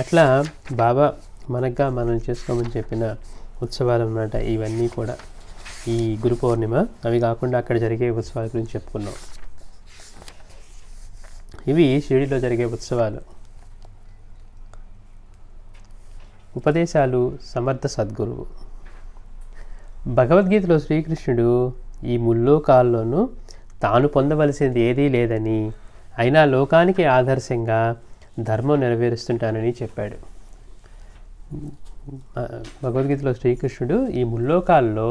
Speaker 1: అట్లా బాబా మనం చేసుకోమని చెప్పిన ఉత్సవాలు అన్నమాట ఇవన్నీ కూడా. ఈ గురు పౌర్ణిమ అవి కాకుండా అక్కడ జరిగే ఉత్సవాల గురించి చెప్పుకున్నాం. ఇవి షిరిడీలో జరిగే ఉత్సవాలు. ఉపదేశాలు సమర్థ సద్గురువు. భగవద్గీతలో శ్రీకృష్ణుడు ఈ ముల్లోకాల్లోనూ తాను పొందవలసింది ఏదీ లేదని అయినా లోకానికి ఆదర్శంగా ధర్మం నెరవేరుస్తుంటానని చెప్పాడు. భగవద్గీతలో శ్రీకృష్ణుడు ఈ ముల్లోకాల్లో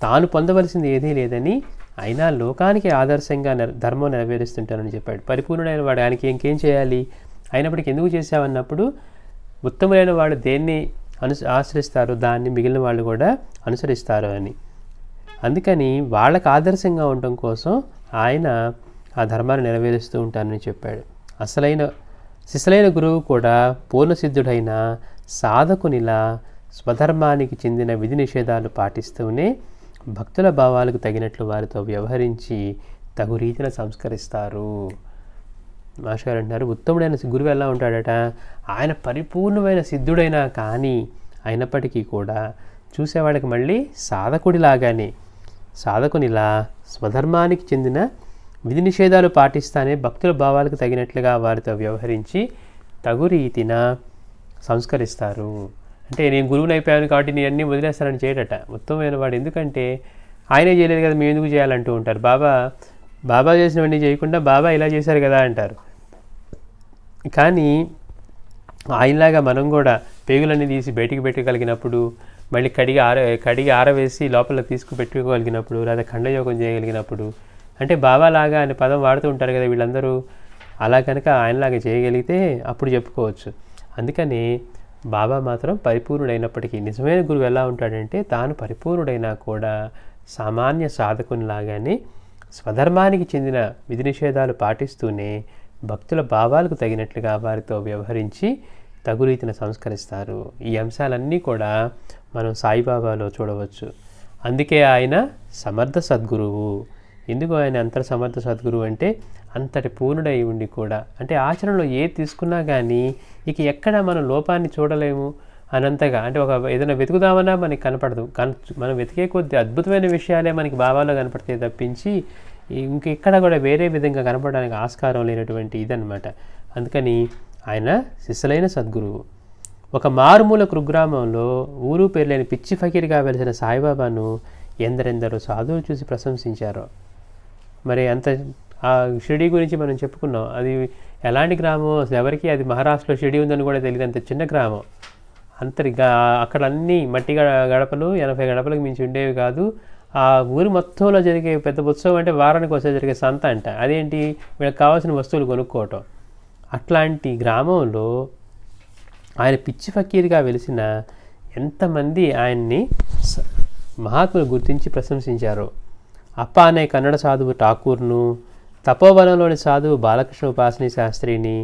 Speaker 1: తాను పొందవలసింది ఏదీ లేదని అయినా లోకానికి ఆదర్శంగా ధర్మం నెరవేరుస్తుంటానని చెప్పాడు. పరిపూర్ణుడైన వాడు ఆయనకి ఇంకేం చేయాలి, అయినప్పటికీ ఎందుకు చేశావన్నప్పుడు ఉత్తములైన వాడు దేన్ని ఆశ్రయిస్తారో దాన్ని మిగిలిన వాళ్ళు కూడా అనుసరిస్తారు అని. అందుకని వాళ్ళకు ఆదర్శంగా ఉండటం కోసం ఆయన ఆ ధర్మాన్ని నెరవేరుస్తూ ఉంటానని చెప్పాడు. సిసలైన గురువు కూడా పూర్ణసిద్ధుడైన సాధకునిలా స్వధర్మానికి చెందిన విధి నిషేధాలు పాటిస్తూనే భక్తుల భావాలకు తగినట్లు వారితో వ్యవహరించి తగు రీతిన సంస్కరిస్తారు. మాస్టర్ గారు అంటున్నారు, ఉత్తముడైన గురువు ఎలా ఉంటాడట, ఆయన పరిపూర్ణమైన సిద్ధుడైనా కానీ అయినప్పటికీ కూడా చూసేవాడికి మళ్ళీ సాధకునిలా స్వధర్మానికి చెందిన విధి నిషేధాలు పాటిస్తానే భక్తుల భావాలకు తగినట్లుగా వారితో వ్యవహరించి తగు రీతిన సంస్కరిస్తారు. అంటే నేను గురువుని అయిపోయాను కాబట్టి నేను అన్నీ వదిలేస్తానని చేయడట ఉత్తమమైన వాడు. ఎందుకంటే ఆయనే చేయలేదు కదా, మేము ఎందుకు చేయాలంటూ ఉంటారు. బాబా చేసినవన్నీ చేయకుండా బాబా ఇలా చేశారు కదా అంటారు. కానీ ఆయనలాగా మనం కూడా పేగులన్నీ తీసి బయటికి పెట్టగలిగినప్పుడు, మళ్ళీ కడిగి ఆరవేసి లోపల తీసుకుపెట్టుకోగలిగినప్పుడు, లేదా ఖండయోగం చేయగలిగినప్పుడు, అంటే బాబాలాగా అనే పదం వాడుతూ ఉంటారు కదా వీళ్ళందరూ, అలా కనుక ఆయనలాగా చేయగలిగితే అప్పుడు చెప్పుకోవచ్చు. అందుకని బాబా మాత్రం పరిపూర్ణుడైనప్పటికీ, నిజమైన గురువు ఎలా ఉంటాడంటే తాను పరిపూర్ణుడైనా కూడా సామాన్య సాధకునిలాగానే స్వధర్మానికి చెందిన విధి నిషేధాలు పాటిస్తూనే భక్తుల భావాలకు తగినట్లుగా వారితో వ్యవహరించి తగు రీతిన సంస్కరిస్తారు. ఈ అంశాలన్నీ కూడా మనం సాయిబాబాలో చూడవచ్చు. అందుకే ఆయన సమర్థ సద్గురువు. ఎందుకు ఆయన అంత సమర్థ సద్గురువు అంటే అంతటి పూర్ణుడై ఉండి కూడా, అంటే ఆచరణలో ఏది తీసుకున్నా కానీ ఇక ఎక్కడ మనం లోపాన్ని చూడలేము అనంతగా, అంటే ఏదైనా వెతుకుదామన్నా మనకి కనపడదు. మనం వెతికే కొద్ది అద్భుతమైన విషయాలే మనకి భావాల్లో కనపడితే తప్పించి ఇంకెక్కడ కూడా వేరే విధంగా కనపడడానికి ఆస్కారం లేనటువంటి ఇదనమాట. అందుకని ఆయన సిసలైన సద్గురువు. ఒక మారుమూల కుగ్రామంలో ఊరు పేర్లేని పిచ్చి ఫకీర్గా వెలిసిన సాయిబాబాను ఎందరెందరో సాధువులు చూసి ప్రశంసించారు. మరి అంత ఆ షిరిడీ గురించి మనం చెప్పుకున్నాం. అది ఎలాంటి గ్రామం అసలు ఎవరికి, అది మహారాష్ట్రలో షిరిడీ ఉందని కూడా తెలియదు. అంత చిన్న గ్రామం. అక్కడ అన్నీ మట్టి గడపలు 80 గడపలకు మించి ఉండేవి కాదు. ఆ ఊరి మొత్తంలో జరిగే పెద్ద ఉత్సవం అంటే వారానికి ఒకసారి జరిగే సంత అంట. అదేంటి, వీళ్ళకి కావాల్సిన వస్తువులు కొనుక్కోవటం. అట్లాంటి గ్రామంలో ఆయన పిచ్చి ఫకీర్గా వెలిసిన ఎంతమంది ఆయన్ని మహాత్ములు గుర్తించి ప్రశంసించారు. అప్ప అనే కన్నడ సాధువు ఠాకూర్ను, తపోవనంలోని సాధువు బాలకృష్ణ ఉపాసనీ శాస్త్రిని,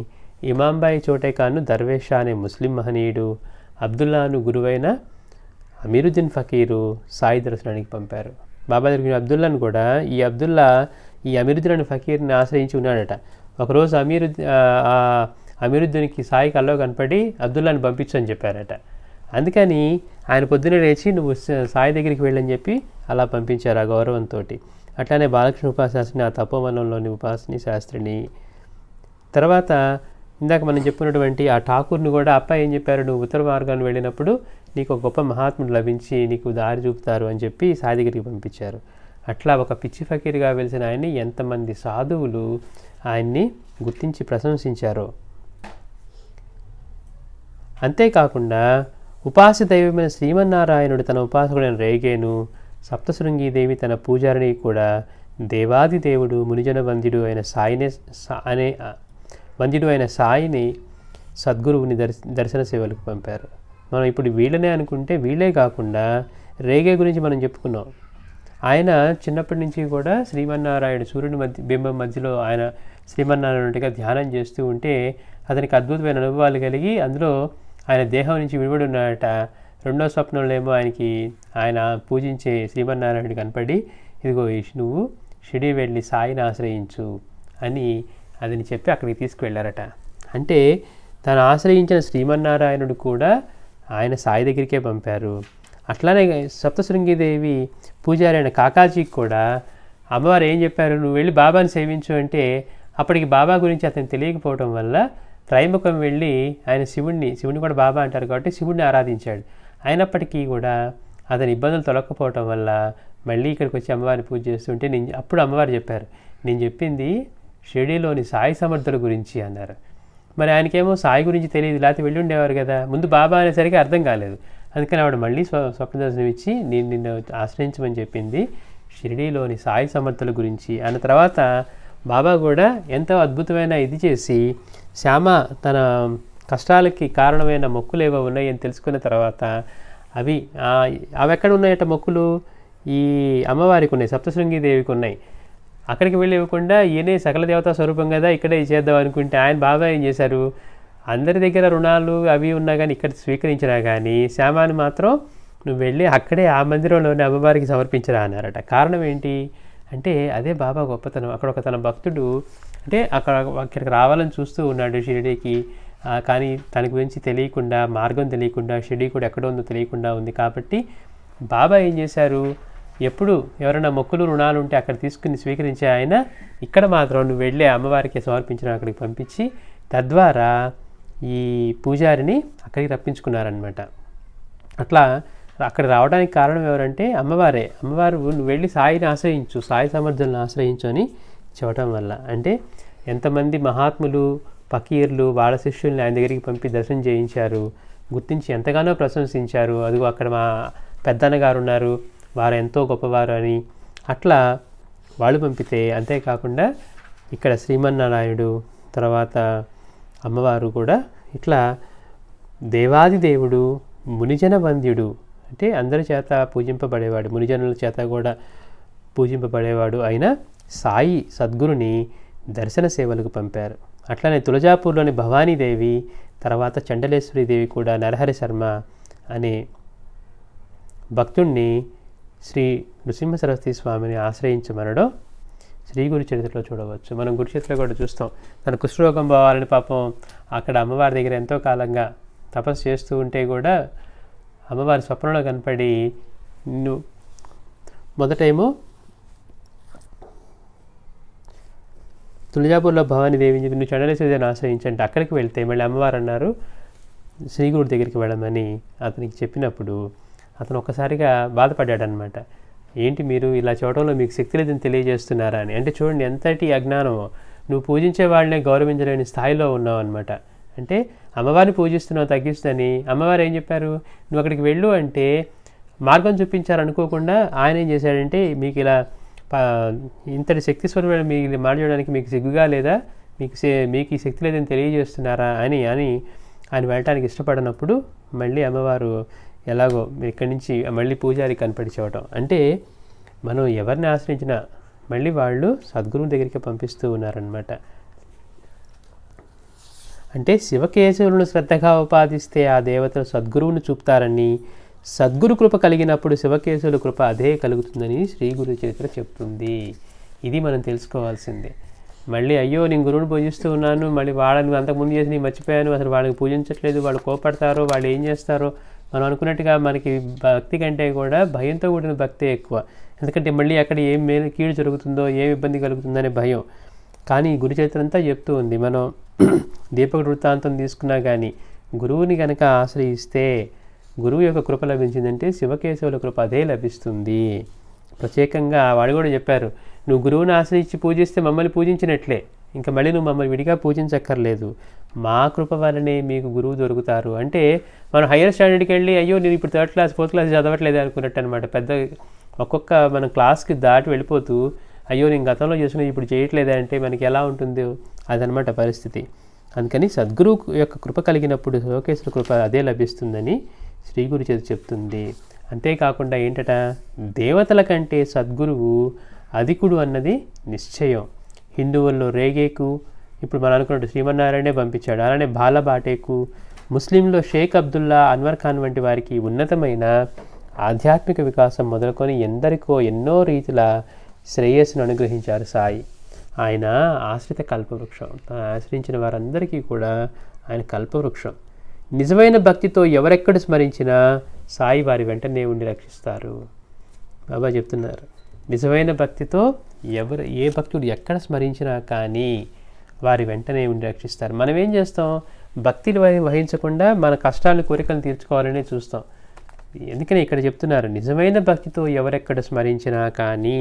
Speaker 1: ఇమాంబాయి చోటేకాన్ను దర్వేష్ షా అనే ముస్లిం మహనీయుడు, అబ్దుల్లాను గురువైన అమీరుద్దీన్ ఫకీరు సాయి దర్శనానికి పంపారు. బాబా దగ్గర అబ్దుల్లాను కూడా ఈ అమీరుద్దీన్ అనే ఫకీర్ని ఆశ్రయించి ఉన్నాడట. ఒకరోజు అమీరుద్దీన్కి సాయి కల్లో కనపడి అబ్దుల్లాని పంపించని చెప్పారట. అందుకని ఆయన పొద్దున్నే లేచి నువ్వు సాయి దగ్గరికి వెళ్ళని చెప్పి అలా పంపించారు ఆ గౌరవంతో. అట్లానే బాలకృష్ణ ఉపాశాస్త్రిని, ఆ తపోవనంలోని ఉపాసనీ శాస్త్రిని, తర్వాత ఇందాక మనం చెప్పుకున్నటువంటి ఆ ఠాకూర్ని కూడా అప్ప ఏం చెప్పారు, నువ్వు ఉత్తర మార్గాన్ని వెళ్ళినప్పుడు నీకు ఒక గొప్ప మహాత్ముడు లభించి నీకు దారి చూపుతారు అని చెప్పి సాయి దగ్గరికి పంపించారు. అట్లా ఒక పిచ్చి ఫకీర్గా వెలిసిన ఆయన్ని ఎంతమంది సాధువులు ఆయన్ని గుర్తించి ప్రశంసించారో. అంతేకాకుండా ఉపాస్య దైవమైన శ్రీమన్నారాయణుడు తన ఉపాసకుడైన రేగేను, సప్తశృంగీదేవి తన పూజారిని కూడా దేవాది దేవుడు మునిజన వంద్యుడు అయిన సాయిని సద్గురువుని దర్శన సేవలకు పంపారు. మనం ఇప్పుడు వీళ్ళనే అనుకుంటే వీళ్ళే కాకుండా రేగే గురించి మనం చెప్పుకున్నాం. ఆయన చిన్నప్పటి నుంచి కూడా శ్రీమన్నారాయణ సూర్యుని బింబం మధ్యలో ఆయన శ్రీమన్నారాయణుడిగా ధ్యానం చేస్తూ ఉంటే అతనికి అద్భుతమైన అనుభవాలు కలిగి అందులో ఆయన దేహం నుంచి విడిపడి ఉన్నాడట. రెండో స్వప్నంలో ఏమో ఆయన పూజించే శ్రీమన్నారాయణుడు కనపడి, ఇదిగో నువ్వు షిరిడీ వెళ్ళి సాయిని ఆశ్రయించు అని అదని చెప్పి అక్కడికి తీసుకువెళ్ళారట. అంటే తను ఆశ్రయించిన శ్రీమన్నారాయణుడు కూడా ఆయన సాయి దగ్గరికే పంపారు. అట్లానే సప్తశృంగిదేవి పూజారి అయిన కాకాజీకి కూడా అమ్మవారు ఏం చెప్పారు, నువ్వు వెళ్ళి బాబాని సేవించు అంటే అప్పటికి బాబా గురించి అతను తెలియకపోవడం వల్ల త్రైముఖం వెళ్ళి ఆయన శివుణ్ణి కూడా బాబా అంటారు కాబట్టి శివుణ్ణి ఆరాధించాడు. అయినప్పటికీ కూడా అతని ఇబ్బందులు తొలగకపోవటం వల్ల మళ్ళీ ఇక్కడికి వచ్చి అమ్మవారిని పూజ చేస్తుంటే అప్పుడు అమ్మవారు చెప్పారు, నేను చెప్పింది షిరిడీలోని సాయి సమర్థుల గురించి అన్నారు. మరి ఆయనకేమో సాయి గురించి తెలియదు, లేకపోతే వెళ్ళి ఉండేవారు కదా. ముందు బాబా అనేసరికి అర్థం కాలేదు. అందుకని ఆవిడ మళ్ళీ స్వప్న దర్శనం ఇచ్చి నిన్ను ఆశ్రయించమని చెప్పింది షిరిడీలోని సాయి సమర్థుల గురించి అన్న తర్వాత బాబా కూడా ఎంతో అద్భుతమైన ఇది చేసి శ్యామ తన కష్టాలకి కారణమైన మొక్కులు ఏవో ఉన్నాయని తెలుసుకున్న తర్వాత అవి ఎక్కడ ఉన్నాయట మొక్కులు? ఈ అమ్మవారికి ఉన్నాయి, సప్తశృంగిదేవికి ఉన్నాయి. అక్కడికి వెళ్ళి ఇవ్వకుండా ఈయనే సకల దేవతా స్వరూపం కదా, ఇక్కడే చేద్దాం అనుకుంటే ఆయన బాబా ఏం చేశారు, అందరి దగ్గర రుణాలు అవి ఉన్నా కానీ ఇక్కడ స్వీకరించినా కానీ శ్యామాని మాత్రం నువ్వు వెళ్ళి అక్కడే ఆ మందిరంలోనే అమ్మవారికి సమర్పించరా అన్నారట. కారణం ఏంటి అంటే అదే బాబా గొప్పతనం. అక్కడ ఒక తన భక్తుడు అంటే అక్కడికి రావాలని చూస్తూ ఉన్నాడు షిరిడీకి, కానీ తన గురించి తెలియకుండా, మార్గం తెలియకుండా, షిరిడీ కూడా ఎక్కడ ఉందో తెలియకుండా ఉంది. కాబట్టి బాబా ఏం చేశారు, ఎప్పుడు ఎవరైనా మొక్కులు రుణాలు ఉంటే అక్కడ తీసుకుని స్వీకరించే ఆయన ఇక్కడ మాత్రం నువ్వు వెళ్ళి అమ్మవారికి సమర్పించడం అక్కడికి పంపించి తద్వారా ఈ పూజారిని అక్కడికి రప్పించుకున్నారనమాట. అట్లా అక్కడ రావడానికి కారణం ఎవరంటే అమ్మవారే. అమ్మవారు నువ్వు వెళ్ళి సాయిని ఆశ్రయించు, సాయి సమర్థులను ఆశ్రయించు అని చెప్పడం వల్ల, అంటే ఎంతమంది మహాత్ములు ఫకీర్లు వాళ్ళ శిష్యుల్ని ఆయన దగ్గరికి పంపి దర్శనం చేయించారు, గుర్తించి ఎంతగానో ప్రశంసించారు. అదిగో అక్కడ మా పెద్దన్నగారు ఉన్నారు, వారు ఎంతో గొప్పవారు అని అట్లా వాళ్ళు పంపితే, అంతేకాకుండా ఇక్కడ శ్రీమన్నారాయణుడు తర్వాత అమ్మవారు కూడా ఇట్లా దేవాది దేవుడు, మునిజన వంద్యుడు, అంటే అందరి చేత పూజింపబడేవాడు, మునిజనుల చేత కూడా పూజింపబడేవాడు అయిన సాయి సద్గురుని దర్శన సేవలకు పంపారు. అట్లనే తులజాపూర్లోని భవానీదేవి తర్వాత చండలేశ్వరీదేవి కూడా నరహరి శర్మ అనే భక్తుణ్ణి శ్రీ నృసింహ సరస్వతి స్వామిని ఆశ్రయించమనడం శ్రీ గురు చరిత్రలో చూడవచ్చు. మనం గురు చరిత్రలో కూడా చూస్తాం. తన కుష్ఠరోగం పోవాలని పాపం అక్కడ అమ్మవారి దగ్గర ఎంతో కాలంగా తపస్సు చేస్తూ ఉంటే కూడా అమ్మవారి స్వప్నంలో కనపడి మొదటేమో తులజాపూర్లో భవానీ దేవిని చెప్పి నువ్వు చండలేశ్వరిని ఆశ్రయించంటే అక్కడికి వెళ్తే మళ్ళీ అమ్మవారు అన్నారు శ్రీగుడి దగ్గరికి వెళ్ళమని అతనికి చెప్పినప్పుడు అతను ఒక్కసారిగా బాధపడ్డాడనమాట. ఏంటి మీరు ఇలా చూడటంలో మీకు శక్తి లేదని తెలియజేస్తున్నారా అని. అంటే చూడండి ఎంతటి అజ్ఞానమో, నువ్వు పూజించే వాళ్ళనే గౌరవించలేని స్థాయిలో ఉన్నావు అనమాట. అంటే అమ్మవారిని పూజిస్తున్నావు తగ్గిస్తుందని అమ్మవారు ఏం చెప్పారు, నువ్వు అక్కడికి వెళ్ళు అంటే మార్గం చూపించారనుకోకుండా ఆయన ఏం చేశాడంటే మీకు ఇలా ఇంతటి శక్తి స్వరూపం మీకు మాట్లాడడానికి మీకు సిగ్గుగా లేదా, మీకు ఈ శక్తి లేదని తెలియజేస్తున్నారా అని ఆయన వెళ్ళటానికి ఇష్టపడినప్పుడు మళ్ళీ అమ్మవారు ఎలాగో ఇక్కడి నుంచి మళ్ళీ పూజారి కనపడి చూడటం. అంటే మనం ఎవరిని ఆశ్రయించినా మళ్ళీ వాళ్ళు సద్గురువు దగ్గరికి పంపిస్తూ ఉన్నారనమాట. అంటే శివకేశవులను శ్రద్ధగా ఉపాదిస్తే ఆ దేవతలు సద్గురువును చూపుతారని, సద్గురు కృప కలిగినప్పుడు శివకేశవుల కృప అదే కలుగుతుందని శ్రీ గురు చరిత్ర చెప్తుంది. ఇది మనం తెలుసుకోవాల్సిందే. మళ్ళీ అయ్యో నేను గురువుని పూజిస్తూ ఉన్నాను, మళ్ళీ వాళ్ళని అంతకుముందు చేసి నేను మర్చిపోయాను, అసలు వాళ్ళకి పూజించట్లేదు, వాళ్ళు కోపడతారో వాళ్ళు ఏం చేస్తారో మనం అనుకున్నట్టుగా మనకి భక్తి కంటే కూడా భయంతో కూడిన భక్తే ఎక్కువ. ఎందుకంటే మళ్ళీ అక్కడ ఏం కీడు జరుగుతుందో, ఏం ఇబ్బంది కలుగుతుందనే భయం. కానీ గురు చరిత్ర అంతా చెప్తూ ఉంది. మనం దీపక వృత్తాంతం తీసుకున్నా కానీ గురువుని కనుక ఆశ్రయిస్తే గురువు యొక్క కృప లభించిందంటే శివకేశవుల కృప అదే లభిస్తుంది. ప్రత్యేకంగా వాళ్ళు కూడా చెప్పారు, నువ్వు గురువుని ఆశ్రయించి పూజిస్తే మమ్మల్ని పూజించినట్లే, ఇంకా మళ్ళీ నువ్వు మమ్మల్ని విడిగా పూజించక్కర్లేదు, మా కృప వల్లనే మీకు గురువు దొరుకుతారు. అంటే మనం హయ్యర్ స్టాండర్డ్కి వెళ్ళి అయ్యో నేను ఇప్పుడు 3rd క్లాస్ 4th క్లాస్ చదవట్లేదు అనుకున్నట్టు అనమాట. పెద్ద ఒక్కొక్క మన క్లాస్కి దాటి వెళ్ళిపోతూ అయ్యో నేను గతంలో చేసిన ఇప్పుడు చేయట్లేదా అంటే మనకి ఎలా ఉంటుందో అదనమాట పరిస్థితి. అందుకని సద్గురువు యొక్క కృప కలిగినప్పుడు శివకేశుల కృప అదే లభిస్తుందని శ్రీ గురు చరిత్ర చెప్తుంది. అంతేకాకుండా ఏంటట, దేవతల కంటే సద్గురువు అధికుడు అన్నది నిశ్చయం. హిందువుల్లో రేగేకు ఇప్పుడు మనం అనుకున్నట్టు శ్రీమన్నారాయణే పంపించాడు. అలానే బాలబాటేకు, ముస్లింలో షేక్ అబ్దుల్లా, అన్వర్ ఖాన్ వంటి వారికి ఉన్నతమైన ఆధ్యాత్మిక వికాసం మొదలుకొని ఎందరికో ఎన్నో రీతుల శ్రేయస్సును అనుగ్రహించారు సాయి. ఆయన ఆశ్రిత కల్పవృక్షం. ఆశ్రయించిన వారందరికీ కూడా ఆయన కల్పవృక్షం. నిజమైన భక్తితో ఎవరెక్కడ స్మరించినా సాయి వారి వెంటనే ఉండి రక్షిస్తారు. బాబా చెప్తున్నారు, నిజమైన భక్తితో ఏ భక్తుడు ఎక్కడ స్మరించినా కానీ వారి వెంటనే ఉండి రక్షిస్తారు. మనం ఏం చేస్తాం, భక్తిని వహించకుండా మన కష్టాలను కోరికలను తీర్చుకోవాలనే చూస్తాం. ఎందుకని ఇక్కడ చెప్తున్నారు, నిజమైన భక్తితో ఎవరెక్కడ స్మరించినా కానీ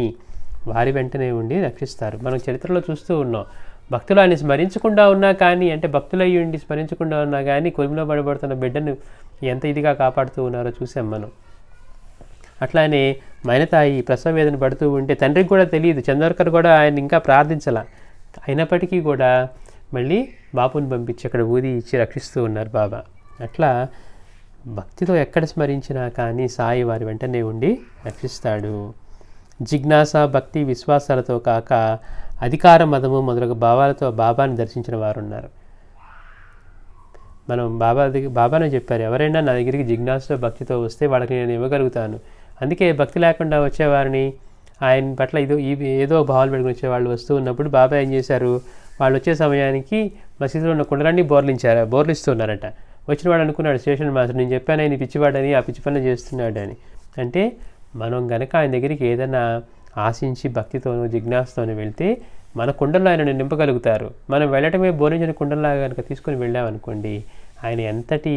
Speaker 1: వారి వెంటనే ఉండి రక్షిస్తారు. మనం చరిత్రలో చూస్తూ ఉన్నాం, భక్తులు ఆయన స్మరించకుండా ఉన్నా కానీ, అంటే భక్తులు అయ్యి ఉండి స్మరించకుండా ఉన్నా కానీ కొలిమిలో పడబడుతున్న బిడ్డను ఎంత ఇదిగా కాపాడుతూ ఉన్నారో చూసాం మనం. అట్లానే మైనతాయి ప్రసవ వేదన పడుతూ ఉంటే తండ్రికి కూడా తెలియదు, చంద్రకర్ కూడా ఆయన ఇంకా ప్రార్థించాల, అయినప్పటికీ కూడా మళ్ళీ బాపుని పంపించి అక్కడ ఊది ఇచ్చి రక్షిస్తూ ఉన్నారు బాబా. అట్లా భక్తితో ఎక్కడ స్మరించినా కానీ సాయి వారి వెంటనే ఉండి రక్షిస్తాడు. జిజ్ఞాస, భక్తి, విశ్వాసాలతో కాక అధికార, మదము మొదలగు భావాలతో బాబాని దర్శించిన వారు ఉన్నారు. మనం బాబానే చెప్పారు, ఎవరైనా నా దగ్గరికి జిజ్ఞాసతో భక్తితో వస్తే వాళ్ళకి నేను ఇవ్వగలుగుతాను. అందుకే భక్తి లేకుండా వచ్చేవారిని ఆయన పట్ల ఏదో భావాలు పెట్టుకుని వచ్చేవాళ్ళు వస్తూ ఉన్నప్పుడు బాబా ఏం చేశారు, వాళ్ళు వచ్చే సమయానికి మసీదులో ఉన్న కుండలన్నీ బోర్లిస్తున్నారట. వచ్చిన వాడు అనుకున్నాడు స్టేషన్ మాస్టర్, నేను చెప్పాను ఆయన పిచ్చివాడని, ఆ పిచ్చి పనులు చేస్తున్నాడు అని. అంటే మనం గనక ఆయన దగ్గరికి ఏదైనా ఆశించి భక్తితోనూ జిజ్ఞాసతోనూ వెళ్తే మన కుండల్లో ఆయనను నింపగలుగుతారు. మనం వెళ్ళటమే బోరించిన కుండల్లాగా కనుక తీసుకుని వెళ్ళామనుకోండి, ఆయన ఎంతటి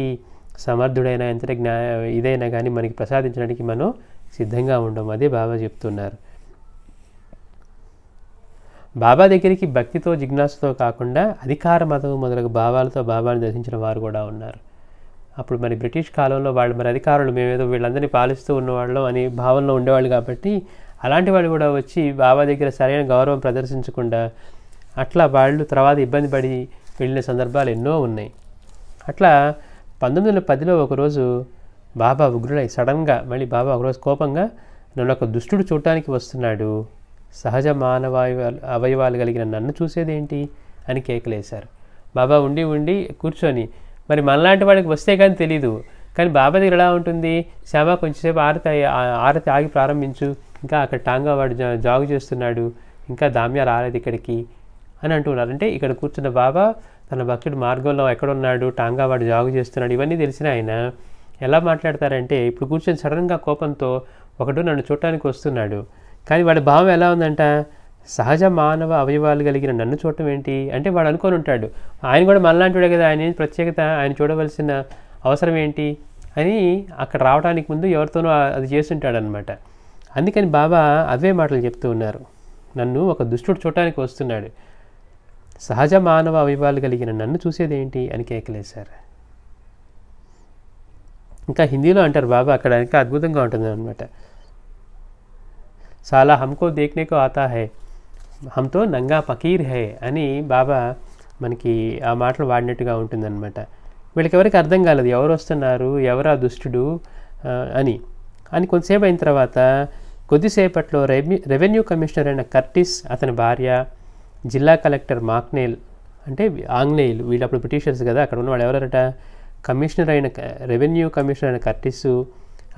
Speaker 1: సమర్థుడైనా ఎంతటి ఇదైనా కానీ మనకి ప్రసాదించడానికి మనం సిద్ధంగా ఉండము. అదే బాబా చెప్తున్నారు. బాబా దగ్గరికి భక్తితో జిజ్ఞాసతో కాకుండా అధికార, మతం మొదలగు భావాలతో బాబాని దర్శించిన వారు కూడా ఉన్నారు. అప్పుడు మరి బ్రిటిష్ కాలంలో వాళ్ళు మరి అధికారులు మేమేదో వీళ్ళందరినీ పాలిస్తూ ఉన్నవాళ్ళం అనే భావనలో ఉండేవాళ్ళు కాబట్టి అలాంటి వాళ్ళు కూడా వచ్చి బాబా దగ్గర సరైన గౌరవం ప్రదర్శించకుండా అట్లా వాళ్ళు తర్వాత ఇబ్బంది పడి వెళ్ళిన సందర్భాలు ఎన్నో ఉన్నాయి. అట్లా 1910లో ఒకరోజు బాబా ఉగ్రుడై సడన్గా మళ్ళీ బాబా ఒకరోజు కోపంగా నన్ను ఒక దుష్టుడు చూడటానికి వస్తున్నాడు, సహజ మానవ అవయవాలు కలిగిన నన్ను చూసేదేంటి అని కేకలేశారు. బాబా ఉండి కూర్చొని మరి మనలాంటి వాడికి వస్తే కానీ తెలీదు, కానీ బాబా దగ్గర ఎలా ఉంటుంది, శ్యామ కొంచెంసేపు ఆరతి ఆగి ప్రారంభించు, ఇంకా అక్కడ టాంగా వాడు జాగు చేస్తున్నాడు, ఇంకా దామ్య రాలేదు ఇక్కడికి అని అంటున్నారు. అంటే ఇక్కడ కూర్చున్న బాబా తన భక్తుడు మార్గంలో ఎక్కడున్నాడు, టాంగా వాడు జాగు చేస్తున్నాడు, ఇవన్నీ తెలిసిన ఆయన ఎలా మాట్లాడతారంటే, ఇప్పుడు కూర్చొని సడన్గా కోపంతో ఒకడు నన్ను చూడటానికి వస్తున్నాడు, కానీ వాడి భావం ఎలా ఉందంట, సహజ మానవ అవయవాలు కలిగిన నన్ను చూడటం ఏంటి అంటే వాడు అనుకొని ఉంటాడు ఆయన కూడా మనలాంటివాడే కదా, ఆయన ప్రత్యేకత, ఆయన చూడవలసిన అవసరం ఏంటి అని అక్కడ రావడానికి ముందు ఎవరితోనో అది చేస్తుంటాడనమాట. అందుకని బాబా అవే మాటలు చెప్తూ ఉన్నారు, నన్ను ఒక దుష్టుడు చూడటానికి వస్తున్నాడు, సహజ మానవ అవయవాలు కలిగిన నన్ను చూసేదేంటి అని కేకలేశారు. ఇంకా హిందీలో అంటారు బాబా, అక్కడ ఇంకా అద్భుతంగా ఉంటుంది అనమాట. సాలా హమ్కో దేఖ్నేకో ఆతా హై, హమ్తో నంగా ఫకీర్ హై అని బాబా మనకి ఆ మాటలు వాడినట్టుగా ఉంటుందన్నమాట. వీళ్ళకి ఎవరికి అర్థం కాలేదు ఎవరు వస్తున్నారు, ఎవరు ఆ దుష్టుడు అని. కొంతసేపు అయిన తర్వాత కొద్దిసేపట్లో రెవెన్యూ కమిషనర్ అయిన కర్టిస్, అతని భార్య, జిల్లా కలెక్టర్ మాక్నేల్, అంటే ఆంగ్లేయులు, వీళ్ళు అప్పుడు బ్రిటిషర్స్ కదా, అక్కడ ఉన్న వాళ్ళు ఎవరట, రెవెన్యూ కమిషనర్ అయిన కర్టిస్,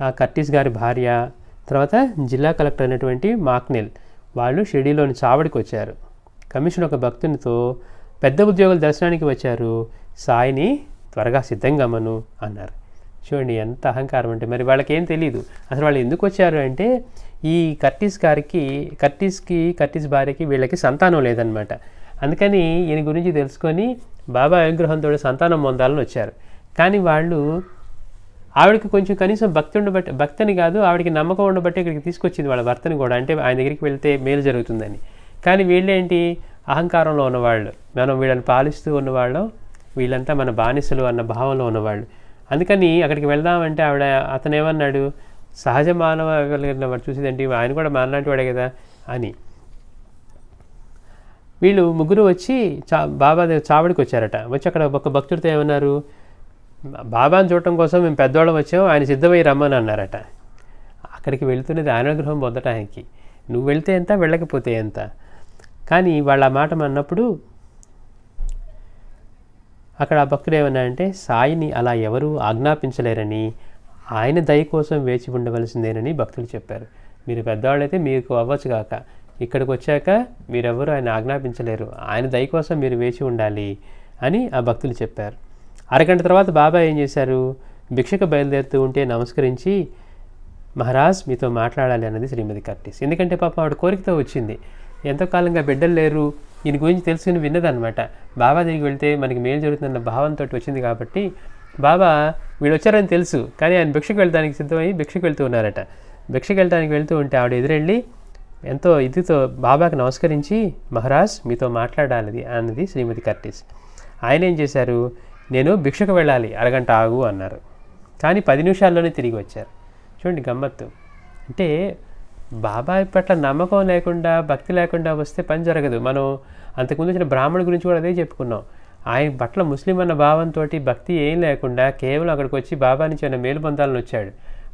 Speaker 1: ఆ కర్టిస్ గారి భార్య, తర్వాత జిల్లా కలెక్టర్ అయినటువంటి మాక్నేల్, వాళ్ళు షిరిడీలోని చావడికి వచ్చారు. కమిషన్ ఒక భక్తునితో, పెద్ద ఉద్యోగులు దర్శనానికి వచ్చారు, సాయిని త్వరగా సిద్ధంగా మను అన్నారు. చూడండి ఎంత అహంకారం అంటే. మరి వాళ్ళకి ఏం తెలియదు అసలు వాళ్ళు ఎందుకు వచ్చారు అంటే, ఈ కర్టిస్ భార్యకి వీళ్ళకి సంతానం లేదనమాట. అందుకని ఈయన గురించి తెలుసుకొని బాబా అనుగ్రహంతో సంతానం పొందాలని వచ్చారు. కానీ వాళ్ళు ఆవిడకి కొంచెం కనీసం భక్తిని కాదు, ఆవిడకి నమ్మకం ఉండబట్టి ఇక్కడికి తీసుకొచ్చింది వాళ్ళ భర్తని కూడా, అంటే ఆయన దగ్గరికి వెళ్తే మేలు జరుగుతుందని. కానీ వీళ్ళేంటి, అహంకారంలో ఉన్నవాళ్ళు, మనం వీళ్ళని పాలిస్తూ ఉన్నవాళ్ళం, వీళ్ళంతా మన బానిసలు అన్న భావంలో ఉన్నవాళ్ళు. అందుకని అక్కడికి వెళ్దామంటే అతను ఏమన్నాడు, సహజ మానవ వాడు చూసేదంటే ఆయన కూడా మనలాంటి వాడే కదా అని. వీళ్ళు ముగ్గురు వచ్చి బాబా చావడికి వచ్చారట. వచ్చి అక్కడ ఒక భక్తుడితో ఏమన్నారు, బాబాని చూడటం కోసం మేము పెద్దవాళ్ళం వచ్చాం, ఆయన సిద్ధమై రమ్మని అన్నారట. అక్కడికి వెళ్తున్నది ఆయన అనుగ్రహం పొందటానికి, నువ్వు వెళ్తే ఎంత వెళ్ళకపోతే ఎంత. కానీ వాళ్ళ మాట అన్నప్పుడు అక్కడ ఆ భక్తుడు ఏమన్నా అంటే, సాయిని అలా ఎవరూ ఆజ్ఞాపించలేరని, ఆయన దయ కోసం వేచి ఉండవలసిందేనని భక్తులు చెప్పారు. మీరు పెద్దవాళ్ళైతే మీకు అవ్వచ్చు కాక, ఇక్కడికి వచ్చాక మీరెవరూ ఆయన ఆజ్ఞాపించలేరు, ఆయన దయ కోసం మీరు వేచి ఉండాలి అని ఆ భక్తులు చెప్పారు. అరగంట తర్వాత బాబా ఏం చేశారు, భిక్షకు బయలుదేరుతూ ఉంటే నమస్కరించి, మహారాజ్ మీతో మాట్లాడాలి అన్నది శ్రీమతి కర్టిస్. ఎందుకంటే పాపం ఆవిడ కోరికతో వచ్చింది, ఎంతో కాలంగా బిడ్డలు లేరు, ఈయన గురించి తెలుసుకుని విన్నదనమాట. బాబా దగ్గరికి వెళ్తే మనకి మేలు జరుగుతుందన్న భావంతో వచ్చింది కాబట్టి, బాబా వీళ్ళు వచ్చారని తెలుసు, కానీ ఆయన భిక్షకు వెళ్ళడానికి సిద్ధమై భిక్షకు వెళ్తూ ఉన్నారట. భిక్షకు వెళ్ళడానికి వెళ్తూ ఉంటే ఆవిడ ఎదురెళ్ళి ఎంతో ఇదితో బాబాకి నమస్కరించి, మహారాజ్ మీతో మాట్లాడాలి అన్నది శ్రీమతి కర్టిస్. ఆయన ఏం చేశారు, నేను భిక్షకు వెళ్ళాలి, అరగంట ఆగు అన్నారు. కానీ 10 నిమిషాల్లోనే తిరిగి వచ్చారు. చూడండి గమ్మత్తు. అంటే బాబాయ్ పట్ల నమ్మకం లేకుండా, భక్తి లేకుండా వస్తే పని జరగదు. మనం అంతకుముందు వచ్చిన బ్రాహ్మణుడి గురించి కూడా అదే చెప్పుకున్నాం. ఆయన పట్ల ముస్లిం అన్న భావంతో భక్తి ఏం లేకుండా కేవలం అక్కడికి వచ్చి బాబా నుంచి ఆయన మేలు పొందాలని వచ్చాడు.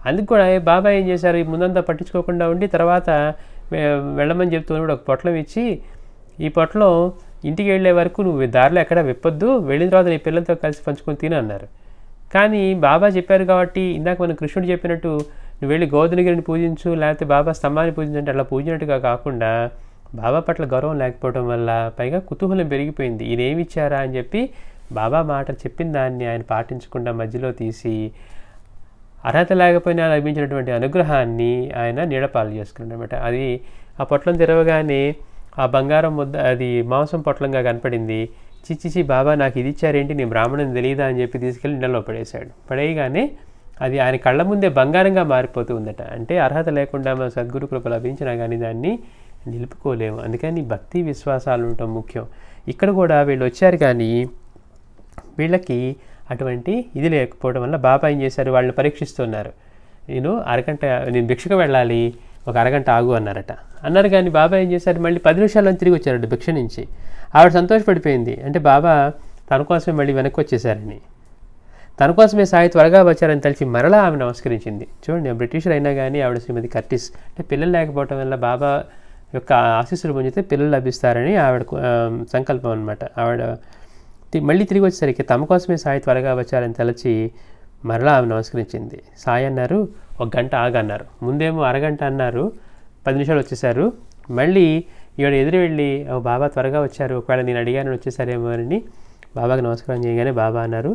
Speaker 1: అందుకు కూడా బాబా ఏం చేశారు, ఈ ముందంతా పట్టించుకోకుండా ఉండి తర్వాత వెళ్ళమని చెప్తూ కూడా ఒక పొట్లం ఇచ్చి, ఈ పొట్లం ఇంటికి వెళ్ళే వరకు నువ్వు దారిలో ఎక్కడ విప్పొద్దు, వెళ్ళిన తర్వాత నీ పిల్లలతో కలిసి పంచుకొని తిని అన్నారు. కానీ బాబా చెప్పారు కాబట్టి ఇందాక మనం కృష్ణుడు చెప్పినట్టు నువ్వు వెళ్ళి గోధులగిరిని పూజించు, లేకపోతే బాబా స్తంభాన్ని పూజించంటే అట్లా పూజించినట్టుగా కాకుండా బాబా పట్ల గౌరవం లేకపోవడం వల్ల పైగా కుతూహలం పెరిగిపోయింది. ఈయన ఏమి ఇచ్చారా అని చెప్పి బాబా మాట చెప్పిన దాన్ని ఆయన పాటించకుండా మధ్యలో తీసి అర్హత లేకపోయినా లభించినటువంటి అనుగ్రహాన్ని ఆయన నీడపాలు చేసుకున్నాడు అనమాట. అది ఆ పొట్లం తెరవగానే ఆ బంగారం ముద్ద అది మాంసం పొట్లంగా కనపడింది. చిచ్చిచి బాబా నాకు ఇది ఇచ్చారేంటి, నేను బ్రాహ్మణుని తెలియదా అని చెప్పి తీసుకెళ్ళి నీళ్ళలో పడేశాడు. పడేయగానే అది ఆయన కళ్ళ ముందే బంగారంగా మారిపోతూ ఉందట. అంటే అర్హత లేకుండా మన సద్గురు కృప లభించినా కానీ దాన్ని నిలుపుకోలేము. అందుకని భక్తి విశ్వాసాలు ఉండటం ముఖ్యం. ఇక్కడ కూడా వీళ్ళు వచ్చారు కానీ వీళ్ళకి అటువంటి ఇది లేకపోవడం వల్ల బాబా ఏం చేశారు, వాళ్ళని పరీక్షిస్తున్నారు. నేను భిక్షకు వెళ్ళాలి, ఒక అరగంట ఆగు అన్నారు కానీ బాబా ఏం చేశారు, మళ్ళీ 10 నిమిషాల్లో తిరిగి వచ్చారట భిక్ష నుంచి. ఆవిడ సంతోషపడిపోయింది. అంటే బాబా తన కోసమే మళ్ళీ వెనక్కి వచ్చేసారని, తన కోసమే సాయి త్వరగా వచ్చారని తెలిసి మరలా ఆమె నమస్కరించింది. చూడండి, బ్రిటిషర్ అయినా కానీ ఆవిడ శ్రీమతి కర్టిస్. అంటే పిల్లలు లేకపోవడం వల్ల బాబా యొక్క ఆశీస్సులు పొందితే పిల్లలు లభిస్తారని ఆవిడ సంకల్పం అనమాట. ఆవిడ మళ్ళీ తిరిగి వచ్చేసరికి తమ కోసమే సాయి త్వరగా వచ్చారని తలచి మరలా ఆమె నమస్కరించింది. సాయి అన్నారు, 1 గంట ఆగన్నారు. ముందేమో అరగంట అన్నారు, 10 నిమిషాలు వచ్చేసారు. మళ్ళీ ఈవిడ ఎదురు వెళ్ళి బాబా త్వరగా వచ్చారు, ఒకవేళ నేను అడిగాను వచ్చేసారేమో అని బాబాకి నమస్కారం చేయగానే బాబా అన్నారు,